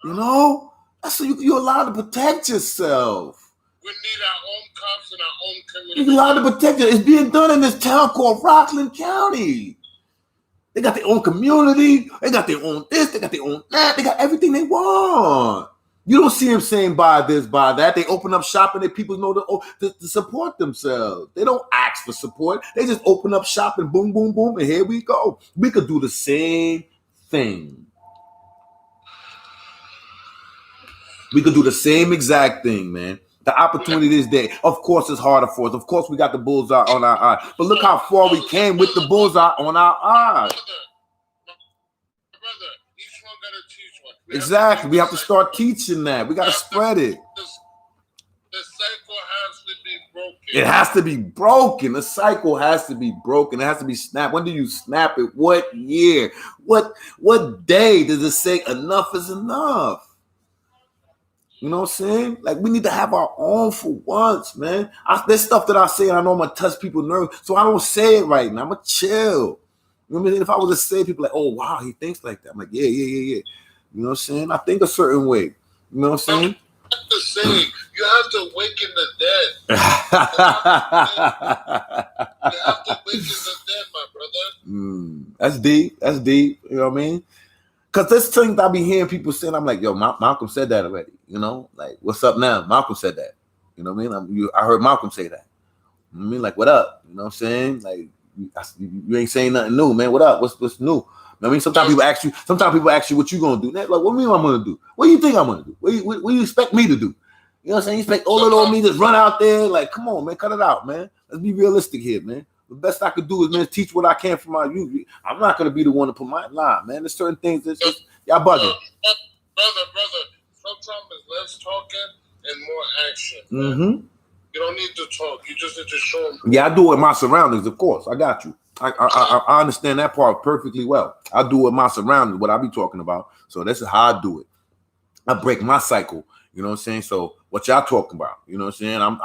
You know? That's so you're allowed to protect yourself. We need our own cops in our own community. You're allowed to protect it. It's being done in this town called Rockland County. They got their own community. They got their own this. They got their own that. They got everything they want. You don't see them saying buy this, buy that. They open up shop and they people know to support themselves. They don't ask for support. They just open up shop and boom, boom, boom, and here we go. We could do the same thing. We could do the same exact thing, man. The opportunity is there. Of course, it's harder for us. Of course, we got the bullseye on our eye. But look how far we came with the bullseye on our eye. Brother, each one got to teach one. Exactly. We have to start teaching that. We got to spread it. The cycle has to be broken. It has to be broken. The cycle has to be broken. It has to be snapped. When do you snap it? What year? What day does it say enough is enough? You know what I'm saying? Like, we need to have our own for once, man. There's stuff that I say and I know I'm going to touch people's nerves, so I don't say it right now. I'm going to chill. You know what I mean? If I was to say, people like, oh, wow, he thinks like that. I'm like, yeah. You know what I'm saying? I think a certain way. You know what I'm saying? You have to say, you have to waken the dead. You have to waken the dead, my brother. That's deep. That's deep. You know what I mean? Because there's things I be hearing people saying, I'm like, yo, Malcolm said that already. You know, like, what's up now? Malcolm said that. You know what I mean? I heard Malcolm say that. You know what I mean? Like, what up? You know what I'm saying? Like, you ain't saying nothing new, man. What up? What's new? You know what I mean? Sometimes people ask you what you gonna do. Like, what do you mean I'm gonna do? What do you think I'm gonna do? What do you expect me to do? You know what I'm saying? You expect old little me just run out there? Like, come on, man, cut it out, man. Let's be realistic here, man. The best I could do is, man, teach what I can from my youth. I'm not gonna be the one to put my line, man. There's certain things that y'all bugging. Brother, sometimes it's less talking and more action. Mm-hmm. You don't need to talk. You just need to show them. Yeah, I do it in my surroundings, of course. I got you. I understand that part perfectly well. I do it in my surroundings, what I be talking about. So this is how I do it. I break my cycle. You know what I'm saying? So what y'all talking about? You know what I'm saying? I'm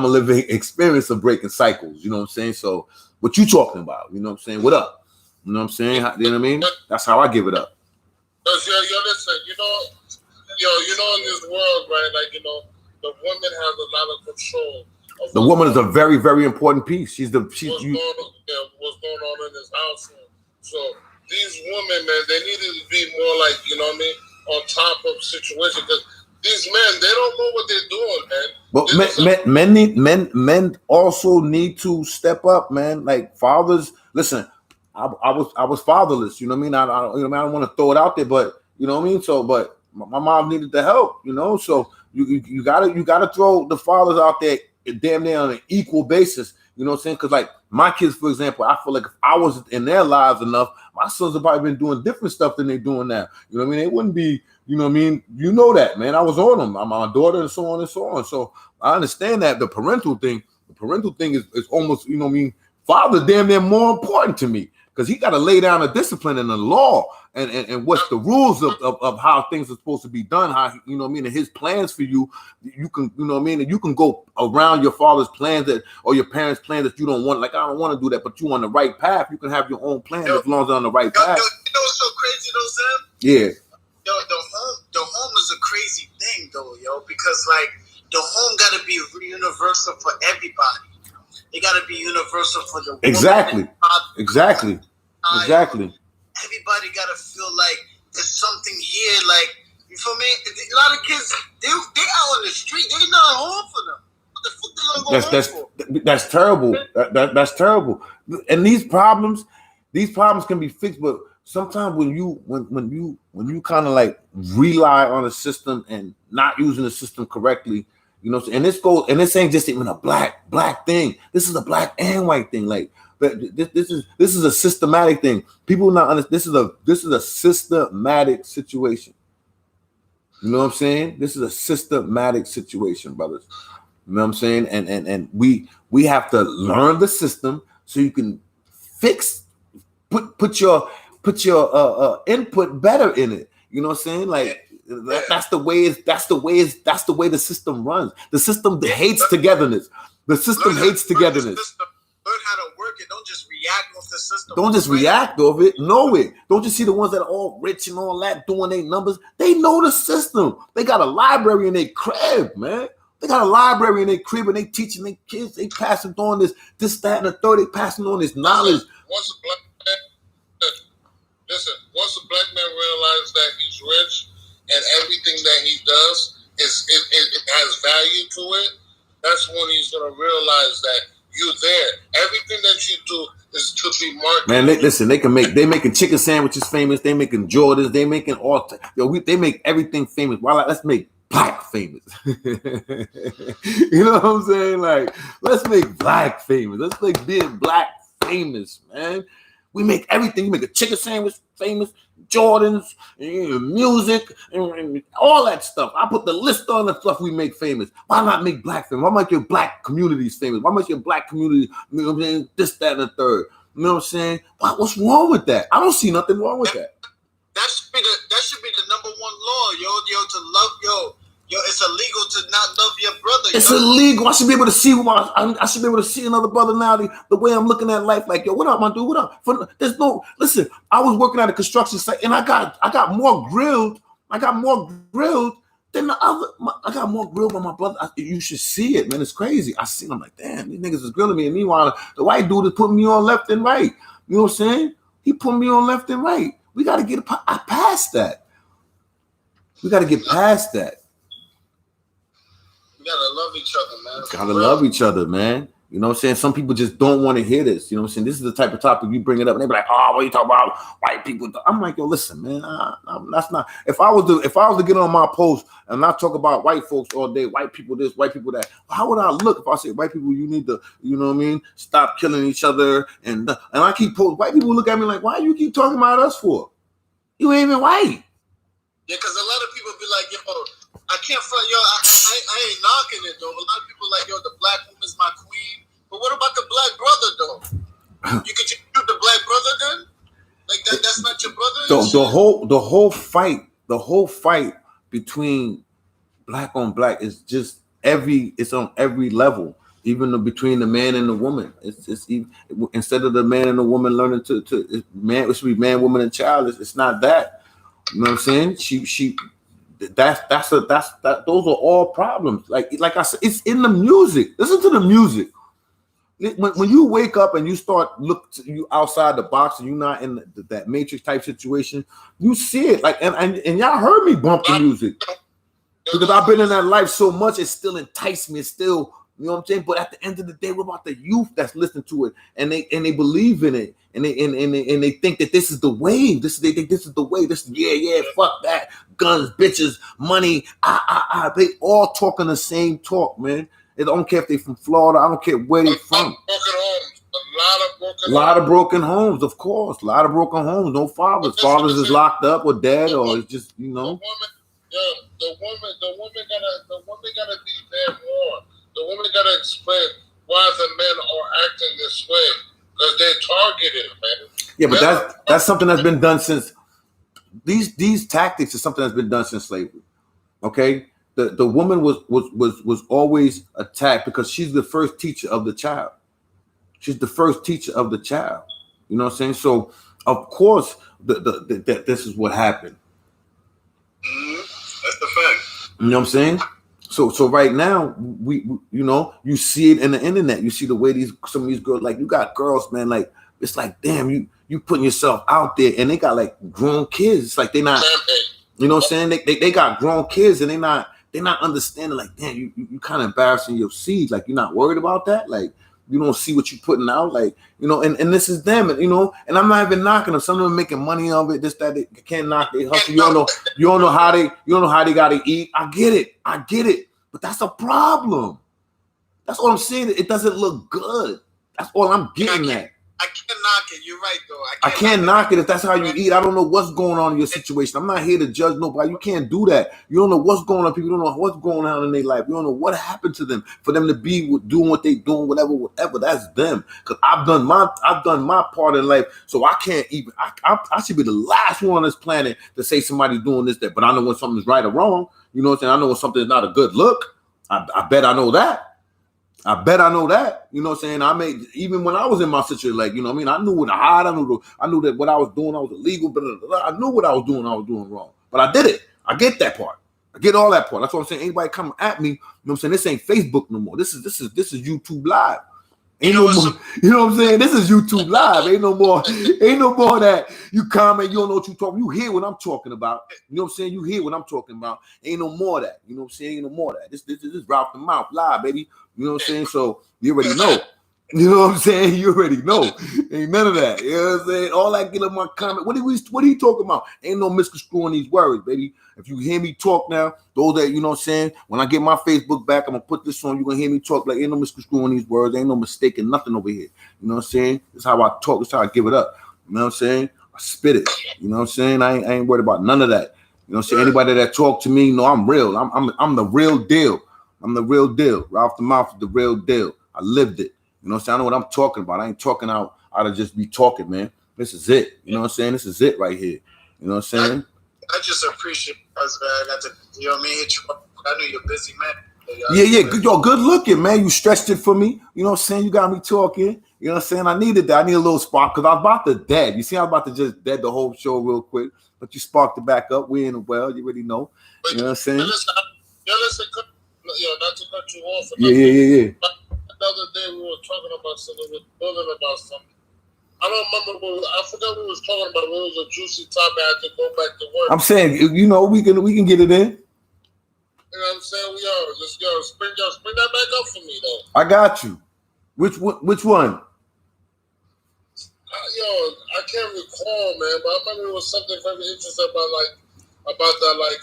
a living experience of breaking cycles. You know what I'm saying? So what you talking about? You know what I'm saying? What up? You know what I'm saying? You know what I mean? That's how I give it up. Listen, you know, in this world, right? Like, you know, the woman has a lot of control. The woman is a very, very important piece. What's going on in this household? So these women, man, they need to be more like, you know what I mean, on top of situation, because these men, they don't know what they're doing, man. But men also need to step up, man. Like, fathers, listen, I was fatherless, you know what I mean? I don't want to throw it out there, but you know what I mean? So, but my mom needed the help, you know. So you gotta throw the fathers out there damn near on an equal basis, you know what I'm saying? Because like my kids, for example, I feel like if I was in their lives enough, my sons have probably been doing different stuff than they're doing now. You know what I mean? They wouldn't be, you know what I mean? You know that, man. I was on them. I'm my daughter and so on and so on. So I understand that the parental thing is almost, you know what I mean? Father damn near more important to me. Because he got to lay down a discipline and a law and what's the rules of how things are supposed to be done, how, you know what I mean, and his plans for you, you can, you know what I mean, and you can go around your father's plans or your parents' plans that you don't want, like, I don't want to do that, but you on the right path, you can have your own plan as long as you're on the right path. You know what's so crazy though, Sam? Yeah. The home is a crazy thing though, because like the home got to be universal for everybody. It got to be universal for the woman. Exactly. Everybody Everybody got to feel like there's something here, like, You feel me? A lot of kids, they out on the street. They not home for them. What the fuck they gonna go home for? That's terrible. That's terrible. And these problems can be fixed, but sometimes when you kind of like rely on a system and not using the system correctly, you know, and this ain't just even a black thing. This is a black and white thing. Like, but this is a systematic thing. People not understand. This is a systematic situation. You know what I'm saying? This is a systematic situation, brothers. You know what I'm saying? And we have to learn the system so you can put your input better in it. You know what I'm saying? Like that's the way the system runs. The system hates togetherness. The system hates togetherness. Learn how to work it. Don't just react off the system. Don't just react off it. Know it. Don't you see the ones that are all rich and all that doing their numbers? They know the system. They got a library in their crib, man. They got a library in their crib and they teaching their kids. They passing on this, that, and the third. They passing on this knowledge. Once a black man realizes that he's rich and everything that he does it has value to it, that's when he's gonna realize that you're there. Everything that you do is to be marketed. Man, they making chicken sandwiches famous. They making Jordans. They making they make everything famous. Why? Let's make black famous. You know what I'm saying? Like, let's make black famous. Let's make being black famous, man. We make everything. You make a chicken sandwich famous, Jordans, music, and all that stuff. I put the list on the stuff we make famous. Why not make black famous? Why make your black communities famous? Why make your black community, you know what I'm saying, this, that, and the third? You know what I'm saying? What's wrong with that? I don't see nothing wrong with that. That should be the number one law, yo, to love, yo, it's illegal to not love your brother. It's illegal. I should be able to see I should be able to see another brother now. The way I'm looking at life, like, yo, what up, my dude? What up? Listen. I was working at a construction site, and I got more grilled. I got more grilled than the other. I got more grilled by my brother. You should see it, man. It's crazy. I see. I'm like, damn, these niggas is grilling me, and meanwhile, the white dude is putting me on left and right. You know what I'm saying? He put me on left and right. We got to get past that. We got to get past that. We gotta love each other, man. Gotta love each other, man. You know what I'm saying? Some people just don't want to hear this. You know what I'm saying? This is the type of topic you bring it up, and they be like, "Oh, what are you talking about? White people?" I'm like, "Yo, listen, man. That's not. If I was to get on my post and not talk about white folks all day, white people this, white people that, how would I look if I say white people? You need to, you know what I mean? Stop killing each other, and I keep posting. White people look at me like, "Why you keep talking about us for? You ain't even white." Yeah, because a lot of people be like, "Yo, I can't front, yo. I ain't knocking it though. A lot of people like, yo, the black woman's my queen. But what about the black brother though? You could shoot the black brother then? Like that's not your brother? The whole fight between black on black is just it's on every level, even between the man and the woman. It's instead of the man and the woman learning to man, it should be man, woman, and child. It's not that. You know what I'm saying? Those are all problems. Like I said, it's in the music. Listen to the music. When you wake up and you start you outside the box and you're not in that Matrix type situation, you see it. Like and y'all heard me bump the music because I've been in that life so much. It still enticed me. It's still, you know what I'm saying. But at the end of the day, we're about the youth that's listening to it and they believe in it and they think that this is the way. They think this is the way. Fuck that. Guns, bitches, money. They all talking the same talk, man. They don't care if they from Florida. I don't care where they from. A lot of broken homes, of course. A lot of broken homes. No fathers. Fathers is locked up or dead, or it's just, you know. The woman gotta be there more. The woman gotta explain why the men are acting this way because they're targeted, man. Yeah, but that's something that's been done since. These tactics is something that's been done since slavery. Okay. The woman was always attacked because she's the first teacher of the child. She's the first teacher of the child. You know what I'm saying? So of course this is what happened. That's the fact. You know what I'm saying? So right now we you know, you see it in the internet. You see the way some of these girls, like, you got girls, man, like, it's like, damn, you putting yourself out there, and they got like grown kids. It's like they're not. You know what I'm saying? They got grown kids and they're not understanding, like, damn, you kind of embarrassing your seeds. Like, you're not worried about that. Like, you don't see what you're putting out. Like, you know, and this is them, and, you know, and I'm not even knocking them. Some of them making money of it, this, that, they can't knock they hustle. You don't know how they gotta eat. I get it. But that's a problem. That's all I'm saying. It doesn't look good. That's all I'm getting at. I can't knock it. You're right, though. I can't knock it if that's how you eat. I don't know what's going on in your situation. I'm not here to judge nobody. You can't do that. You don't know what's going on. People don't know what's going on in their life. You don't know what happened to them for them to be doing what they doing, whatever. That's them. Because I've done my part in life, so I can't even. I should be the last one on this planet to say somebody doing this, that. But I know when something's right or wrong. You know what I'm saying? I know when something's not a good look. I bet I know that. You know what I'm saying? Even when I was in my situation, like, you know what I mean? I knew when to hide. I knew that what I was doing, I was illegal. Blah, blah, blah. I knew what I was doing wrong. But I did it. I get that part. I get all that part. That's what I'm saying. Anybody coming at me, you know what I'm saying? This ain't Facebook no more. This is YouTube Live. Ain't no more, you know what I'm saying? This is YouTube Live. Ain't no more that you comment, you don't know what you talking. You hear what I'm talking about. You know what I'm saying? You hear what I'm talking about. Ain't no more of that. You know what I'm saying? Ain't no more of that. This is Ralph the Mouth Live, baby. You know what I'm saying? So you already know. You know what I'm saying? You already know. Ain't none of that. You know what I'm saying? All I get in my comment, what are you talking about? Ain't no misconstruing these words, baby. If you hear me talk now, those that, you know what I'm saying, when I get my Facebook back, I'm going to put this on. You're going to hear me talk like ain't no misconstruing these words. Ain't no mistaking nothing over here. You know what I'm saying? That's how I talk. That's how I give it up. You know what I'm saying? I spit it. You know what I'm saying? I ain't worried about none of that. You know what I'm saying? Anybody that talk to me, know I'm real. I'm the real deal. I'm the real deal. Ralph the Mouth is the real deal. I lived it. You know what I'm saying? I know what I'm talking about. I ain't talking out of just be talking, man. This is it. You know what I'm saying? This is it right here. You know what I'm saying? I just appreciate us, man. I got to, you know what I mean? Hit you up. I know you're a busy man. Yeah. Good looking, man. You stretched it for me. You know what I'm saying? You got me talking. You know what I'm saying? I needed that. I need a little spark because I was about to dead. You see, I was about to just dead the whole show real quick. But you sparked it back up. We in the well. You already know. You know what I'm saying? Listen, not to cut you off. Yeah. The other day we were talking about something. We were building about something. I don't remember. I forgot what we was talking about. It was a juicy topic. I had to go back to work. I'm saying, you know, we can get it in. You know what I'm saying? We are. Let's go. Spring that back up for me, though. I got you. Which one? I can't recall, man, but I remember it was something very interesting about that, like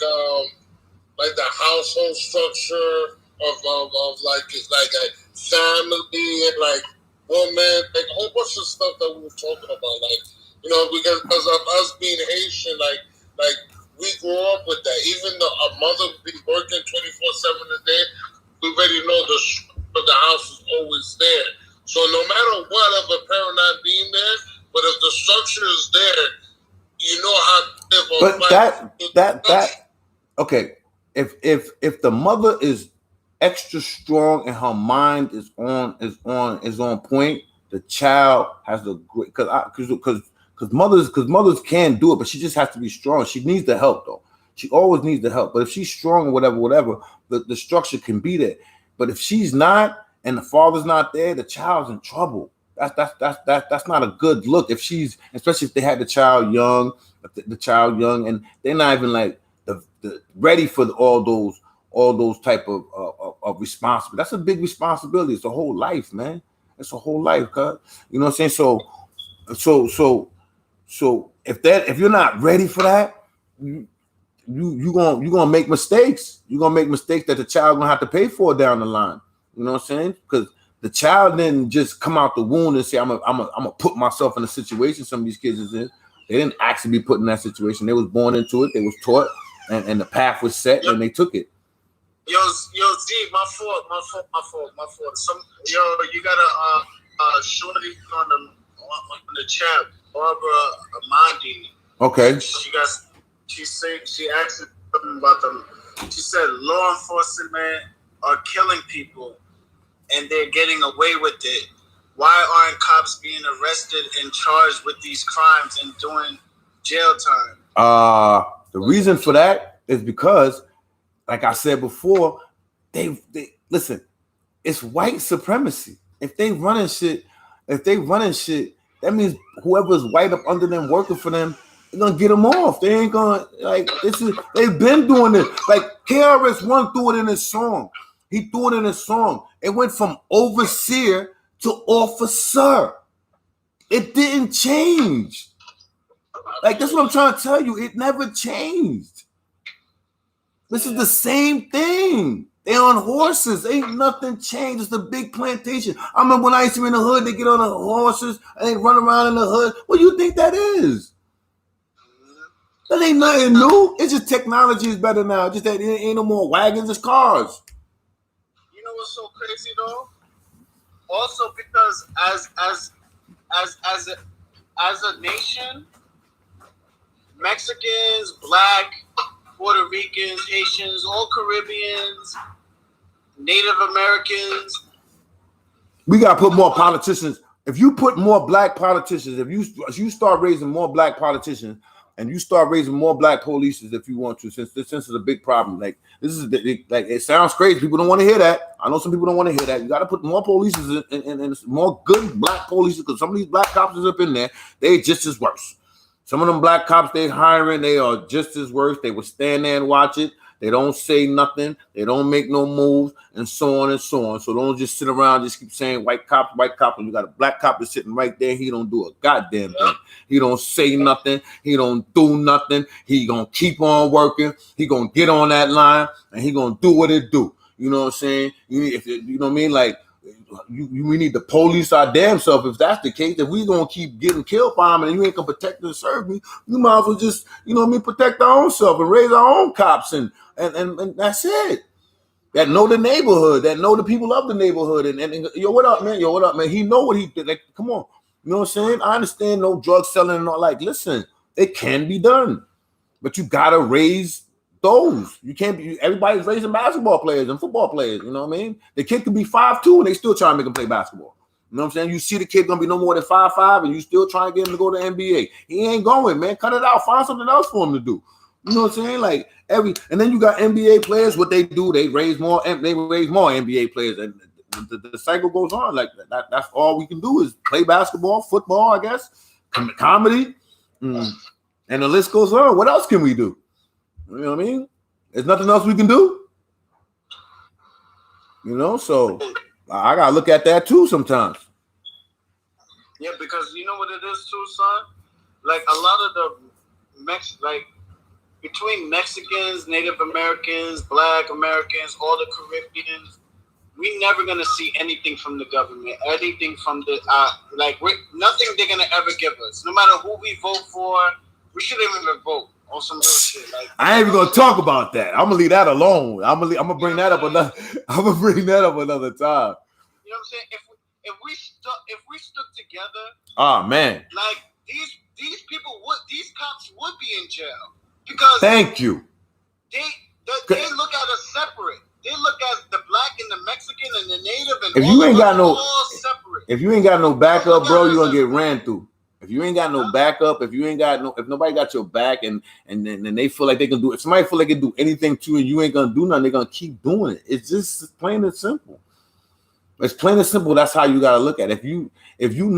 the household structure of like a family and like woman, like a whole bunch of stuff that we were talking about, like, you know, because of us being Haitian, like we grew up with that. Even though our mother be working 24/7 a day, we already know the structure of the house is always there. So no matter what of a parent not being there, but if the structure is there, you know how to live. But that okay. If the mother is extra strong and her mind is on point, the child has the great because mothers can do it, but she just has to be strong. She needs the help though. She always needs the help. But if she's strong or whatever, the structure can be there. But if she's not and the father's not there, the child's in trouble. That's not a good look. If she's, especially if they had the child young, and they're not even like the ready for all those type of responsibility. That's a big responsibility. It's a whole life, man. It's a whole life, cuz. You know what I'm saying? So if you're not ready for that, you gonna make mistakes. You're gonna make mistakes that the child gonna have to pay for down the line. You know what I'm saying? Because the child didn't just come out the womb and say, I'm gonna put myself in a situation some of these kids is in. They didn't actually be put in that situation. They was born into it. They was taught, and the path was set, and they took it. Yo, Z, my fault. You got a shorty on the chat, Barbara Amandi. Okay. She asked something about them. She said law enforcement are killing people, and they're getting away with it. Why aren't cops being arrested and charged with these crimes and doing jail time? The reason for that is because, like I said before, they listen. It's white supremacy. If they running shit, that means whoever's white up under them working for them, They're gonna get them off. They ain't gonna they've been doing this. Like KRS-One threw it in his song. He threw it in his song. It went from overseer to officer. It didn't change. Like that's what I'm trying to tell you. It never changed. This is the same thing. They on horses. Ain't nothing changed. It's the big plantation. I remember when I used to be in the hood, they get on the horses and they run around in the hood. What do you think that is? That ain't nothing new. It's just technology is better now. Just that there ain't no more wagons, it's cars. You know what's so crazy though? Also, because as a nation, Mexicans, Black, Puerto Ricans, Haitians, all Caribbeans, Native Americans. We gotta put more politicians. If you put more Black politicians, if you start raising more Black politicians, and you start raising more Black police if you want to, since this is a big problem. Like this is like it sounds crazy. People don't want to hear that. I know some people don't want to hear that. You got to put more police and more good Black police because some of these Black cops is up in there. They just as worse. Some of them Black cops they hiring, they are just as worse. They will stand there and watch it. They don't say nothing. They don't make no moves, and so on and so on. So don't just sit around, just keep saying white cop. When you got a Black cop that's sitting right there, he don't do a goddamn thing. He don't say nothing. He don't do nothing. He gonna keep on working. He gonna get on that line, and he gonna do what it do. You know what I'm saying? You know what I mean? Like, we need to police our damn self if that's the case. If we gonna keep getting killed by them and you ain't gonna protect and serve me, you might as well just, you know what I mean, protect our own self and raise our own cops and that's it. That know the neighborhood, that know the people of the neighborhood. And yo, what up, man? Yo, what up, man? He know what he did. Like, come on. You know what I'm saying? I understand no drug selling and all. Like, listen, it can be done. But you gotta raise those. You can't be everybody's raising basketball players and football players, you know what I mean? The kid could be 5'2" and they still trying to make him play basketball. You know what I'm saying? You see the kid gonna be no more than 5'5" and you still trying to get him to go to the NBA. He ain't going, man. Cut it out. Find something else for him to do. You know what I'm saying? Like and then you got NBA players. What they do, they raise more NBA players, and the cycle goes on. Like that's all we can do is play basketball, football, I guess, comedy, and the list goes on. What else can we do? You know what I mean? There's nothing else we can do. You know, so I gotta look at that too sometimes. Yeah, because you know what it is too, son. Like a lot of the between Mexicans, Native Americans, Black Americans, all the Caribbeans, we never gonna see anything from the government, anything from the nothing they're gonna ever give us. No matter who we vote for, we shouldn't even vote on some real shit. Like, I ain't even gonna talk about that. I'm gonna leave that alone. I'm gonna bring that up another. I'm gonna bring that up another time. You know what I'm saying? If we stuck together, oh man, like these cops would be in jail because thank you. They look at us separate. They look at the Black and the Mexican and the Native and if all you ain't got no all separate. If you ain't got no backup, bro, you're gonna get ran through. If you ain't got no backup, if nobody got your back and then they feel like they can do it, if somebody feel like they can do anything to you and you ain't gonna do nothing, they're gonna keep doing it. It's just plain and simple. It's plain and simple. That's how you gotta look at it. If you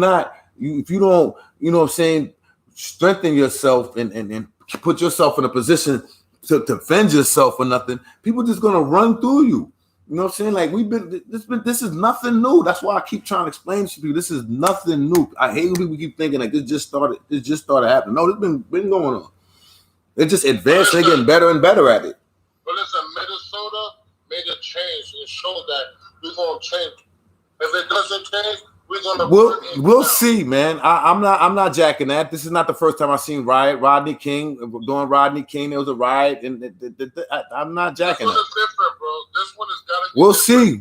don't, you know what I'm saying, strengthen yourself and put yourself in a position to defend yourself or nothing, people just gonna run through you. You know what I'm saying? Like this is nothing new. That's why I keep trying to explain to people this is nothing new. I hate when people keep thinking like this just started happening. No, it's been going on. They're just advanced, they're getting better and better at it. But listen, Minnesota made a change and showed that we're gonna change. If it doesn't change, we'll see, man. I'm not jacking that. This is not the first time I've seen riot. Rodney King doing Rodney King. There was a riot, and I'm not jacking that. This one is different, bro. This one is gotta.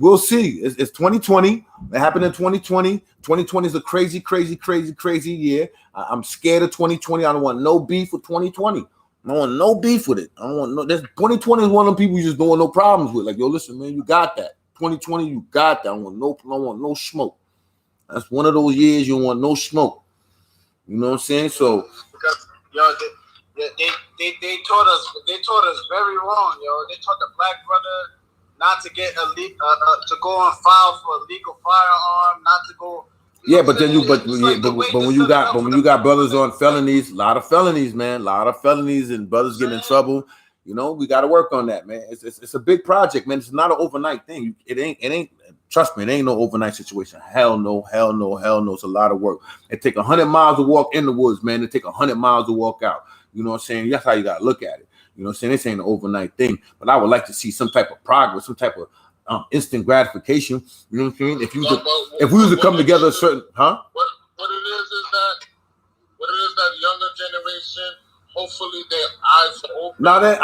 We'll see. It's 2020. It happened in 2020. 2020 is a crazy year. I'm scared of 2020. I don't want no beef with 2020. I don't want no beef with it. I don't want no. 2020 is one of them people you just don't want no problems with. Like, yo, listen, man, you got that. 2020, you got that. I don't want no smoke. That's one of those years you don't want no smoke. You know what I'm saying? So because they taught us very wrong, yo. They taught the Black brother not to get to go on file for a legal firearm, not to go Yeah, but then but when you got brothers on felonies, a lot of felonies, man, a lot of felonies, and brothers getting in trouble. You know, we got to work on that, man. It's a big project, man. It's not an overnight thing. It ain't. Trust me, it ain't no overnight situation. Hell no. It's a lot of work. It take 100 miles to walk in the woods, man. It take 100 miles to walk out. You know what I'm saying? That's how you got to look at it. You know what I'm saying? This ain't an overnight thing, but I would like to see some type of progress, some type of instant gratification. You know what I'm saying? If we was to come together, a certain, What it is that younger generation, hopefully their eyes are open. Now that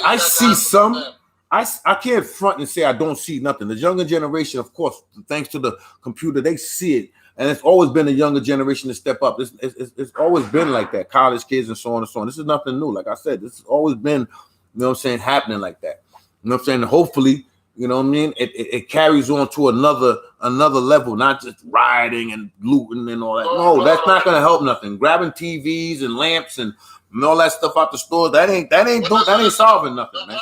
I see some. I can't front and say I don't see nothing. The younger generation, of course, thanks to the computer, they see it. And it's always been the younger generation to step up. It's always been like that. College kids and so on and so on. This is nothing new. Like I said, this has always been, you know what I'm saying, happening like that. You know what I'm saying? And hopefully, you know what I mean, it carries on to another level, not just rioting and looting and all that. No, that's not going to help nothing. Grabbing TVs and lamps and all that stuff out the stores, that ain't solving nothing, man. Listen.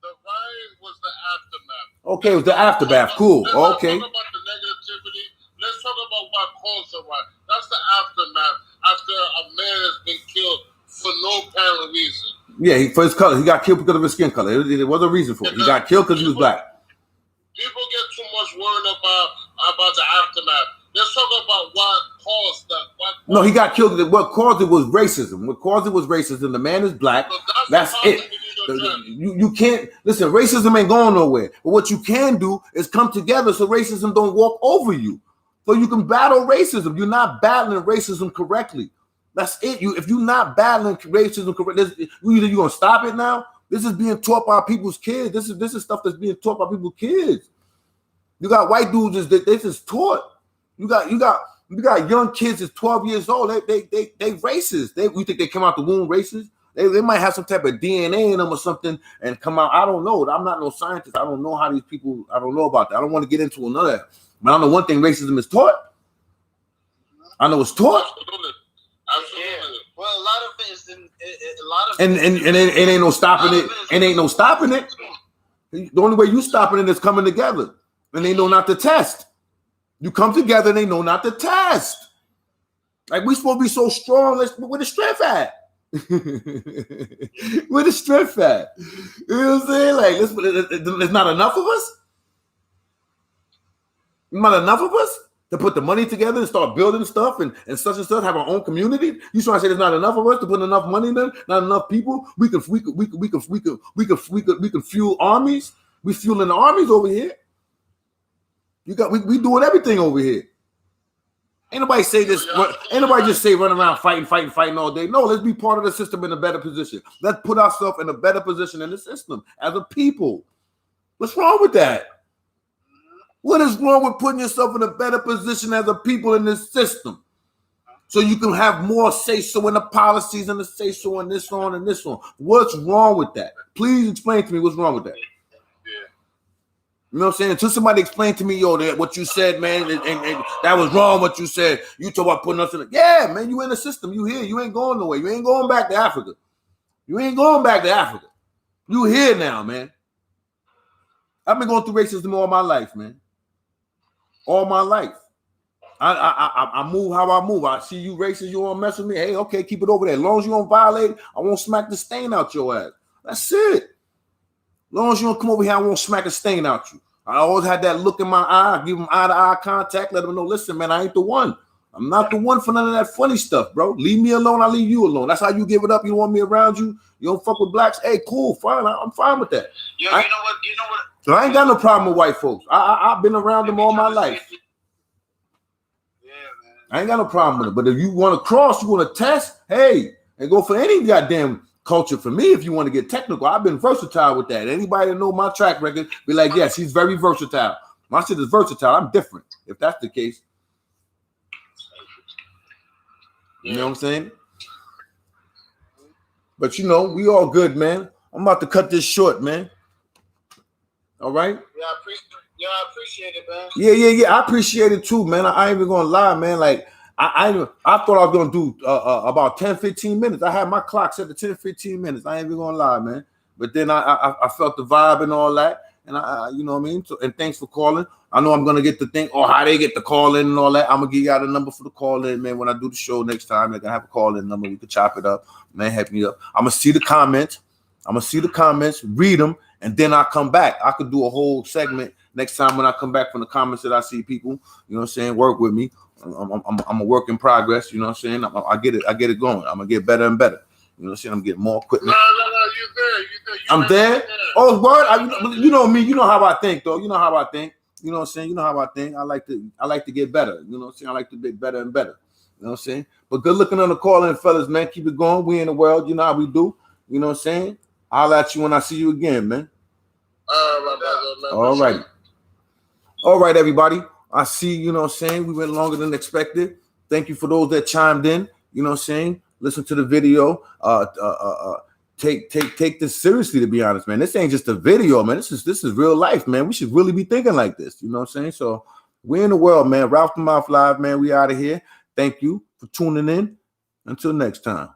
The riot was the aftermath. Okay, it was the aftermath. Cool. Okay. Let's talk about the negativity. Let's talk about what caused the riot. That's the aftermath after a man has been killed for no apparent reason. Yeah, for his color. He got killed because of his skin color. It was a reason for it. He got killed because he was black. People get too much worried about the aftermath. Let's talk about what caused that. No, he got killed. What caused it was racism. The man is black. So that's it. You can't listen. Racism ain't going nowhere. But what you can do is come together so racism don't walk over you. So you can battle racism. You're not battling racism correctly. That's it. If you're not battling racism correctly, either you're gonna stop it now. This is being taught by people's kids. This is stuff that's being taught by people's kids. You got white dudes this is taught. You got young kids that's 12 years old. They racist. We think they come out the womb racist. They might have some type of DNA in them or something and come out. I don't know. I'm not no scientist. I don't know how these people. I don't know about that. I don't want to get into another. But I know one thing: racism is taught. I know it's taught. Absolutely. Yeah. Well, a lot of it is and it ain't no stopping it. And ain't no stopping it. The only way you stopping it is coming together, and they know not to test. You come together and they know not to test. Like we supposed to be so strong. Where the strength at? Where the strength at? You know what I'm saying? Like there's not enough of us. Not enough of us to put the money together and start building stuff and such and such. Have our own community. You trying to say there's not enough of us to put enough money in there? Not enough people. We can fuel armies. We fueling the armies over here. We doing everything over here. Ain't nobody say this. Ain't nobody just say run around fighting all day. No, let's be part of the system in a better position. Let's put ourselves in a better position in the system as a people. What's wrong with that? What is wrong with putting yourself in a better position as a people in this system? So you can have more say-so in the policies and the say-so and this on and this on. What's wrong with that? Please explain to me what's wrong with that. You know what I'm saying? Until somebody explain to me, what you said, man, and that was wrong what you said. You talk about putting us in yeah, man, you in the system. You here. You ain't going nowhere. You ain't going back to Africa. You ain't going back to Africa. You here now, man. I've been going through racism all my life, man. All my life. I move how I move. I see you racist, you want to mess with me. Hey, okay, keep it over there. As long as you don't violate it, I won't smack the stain out your ass. That's it. As long as you don't come over here, I won't smack a stain out you. I always had that look in my eye, give them eye-to-eye contact, let them know, listen, man, I ain't the one. I'm not the one for none of that funny stuff, bro. Leave me alone, I'll leave you alone. That's how you give it up. You don't want me around you. You don't fuck with blacks. Hey, cool, fine. I'm fine with that. Yo, you know what? So I ain't got no problem with white folks. I've been around them all my life. Yeah, man. I ain't got no problem with it. But if you want to cross, you want to test, hey, and go for any goddamn culture. For me, if you want to get technical, I've been versatile with that. Anybody that know my track record be like, yes, he's very versatile. My shit is versatile. I'm different. If that's the case, you know what I'm saying? But you know, we all good, man. I'm about to cut this short, man. All right? Yeah, I appreciate it, man. Yeah. I appreciate it too, man. I ain't even gonna lie, man. Like I thought I was gonna do about 10-15 minutes. I had my clock set to 10-15 minutes. I ain't even gonna lie, man. But then I felt the vibe and all that, and I you know what I mean. So, and thanks for calling. I know I'm gonna get the thing, or how they get the call in and all that. I'm gonna give you out a number for the call in, man. When I do the show next time, they're gonna have a call in number. We can chop it up, man. Help me up. I'm gonna see the comments. Read them, and then I'll come back. I could do a whole segment next time when I come back from the comments that I see people. You know what I'm saying? Work with me. I'm a work in progress. You know what I'm saying? I get it going. I'm gonna get better and better. You know what I'm saying? I'm getting more equipment. No, you're there. I'm there. Oh, word. You know me. You know how I think, though. You know how I think. You know what I'm saying? You know how I think. I like to get better. You know what I'm saying? I like to get better and better. You know what I'm saying? But good looking on the call in, fellas, man. Keep it going. We in the world. You know how we do. You know what I'm saying? I'll at you when I see you again, man. All right. All right, everybody. I see, you know what I'm saying? We went longer than expected. Thank you for those that chimed in. You know what I'm saying? Listen to the video. Take this seriously, to be honest, man. This ain't just a video, man. This is real life, man. We should really be thinking like this. You know what I'm saying? So we're in the world, man. Ralph the Mouth Live, man. We out of here. Thank you for tuning in. Until next time.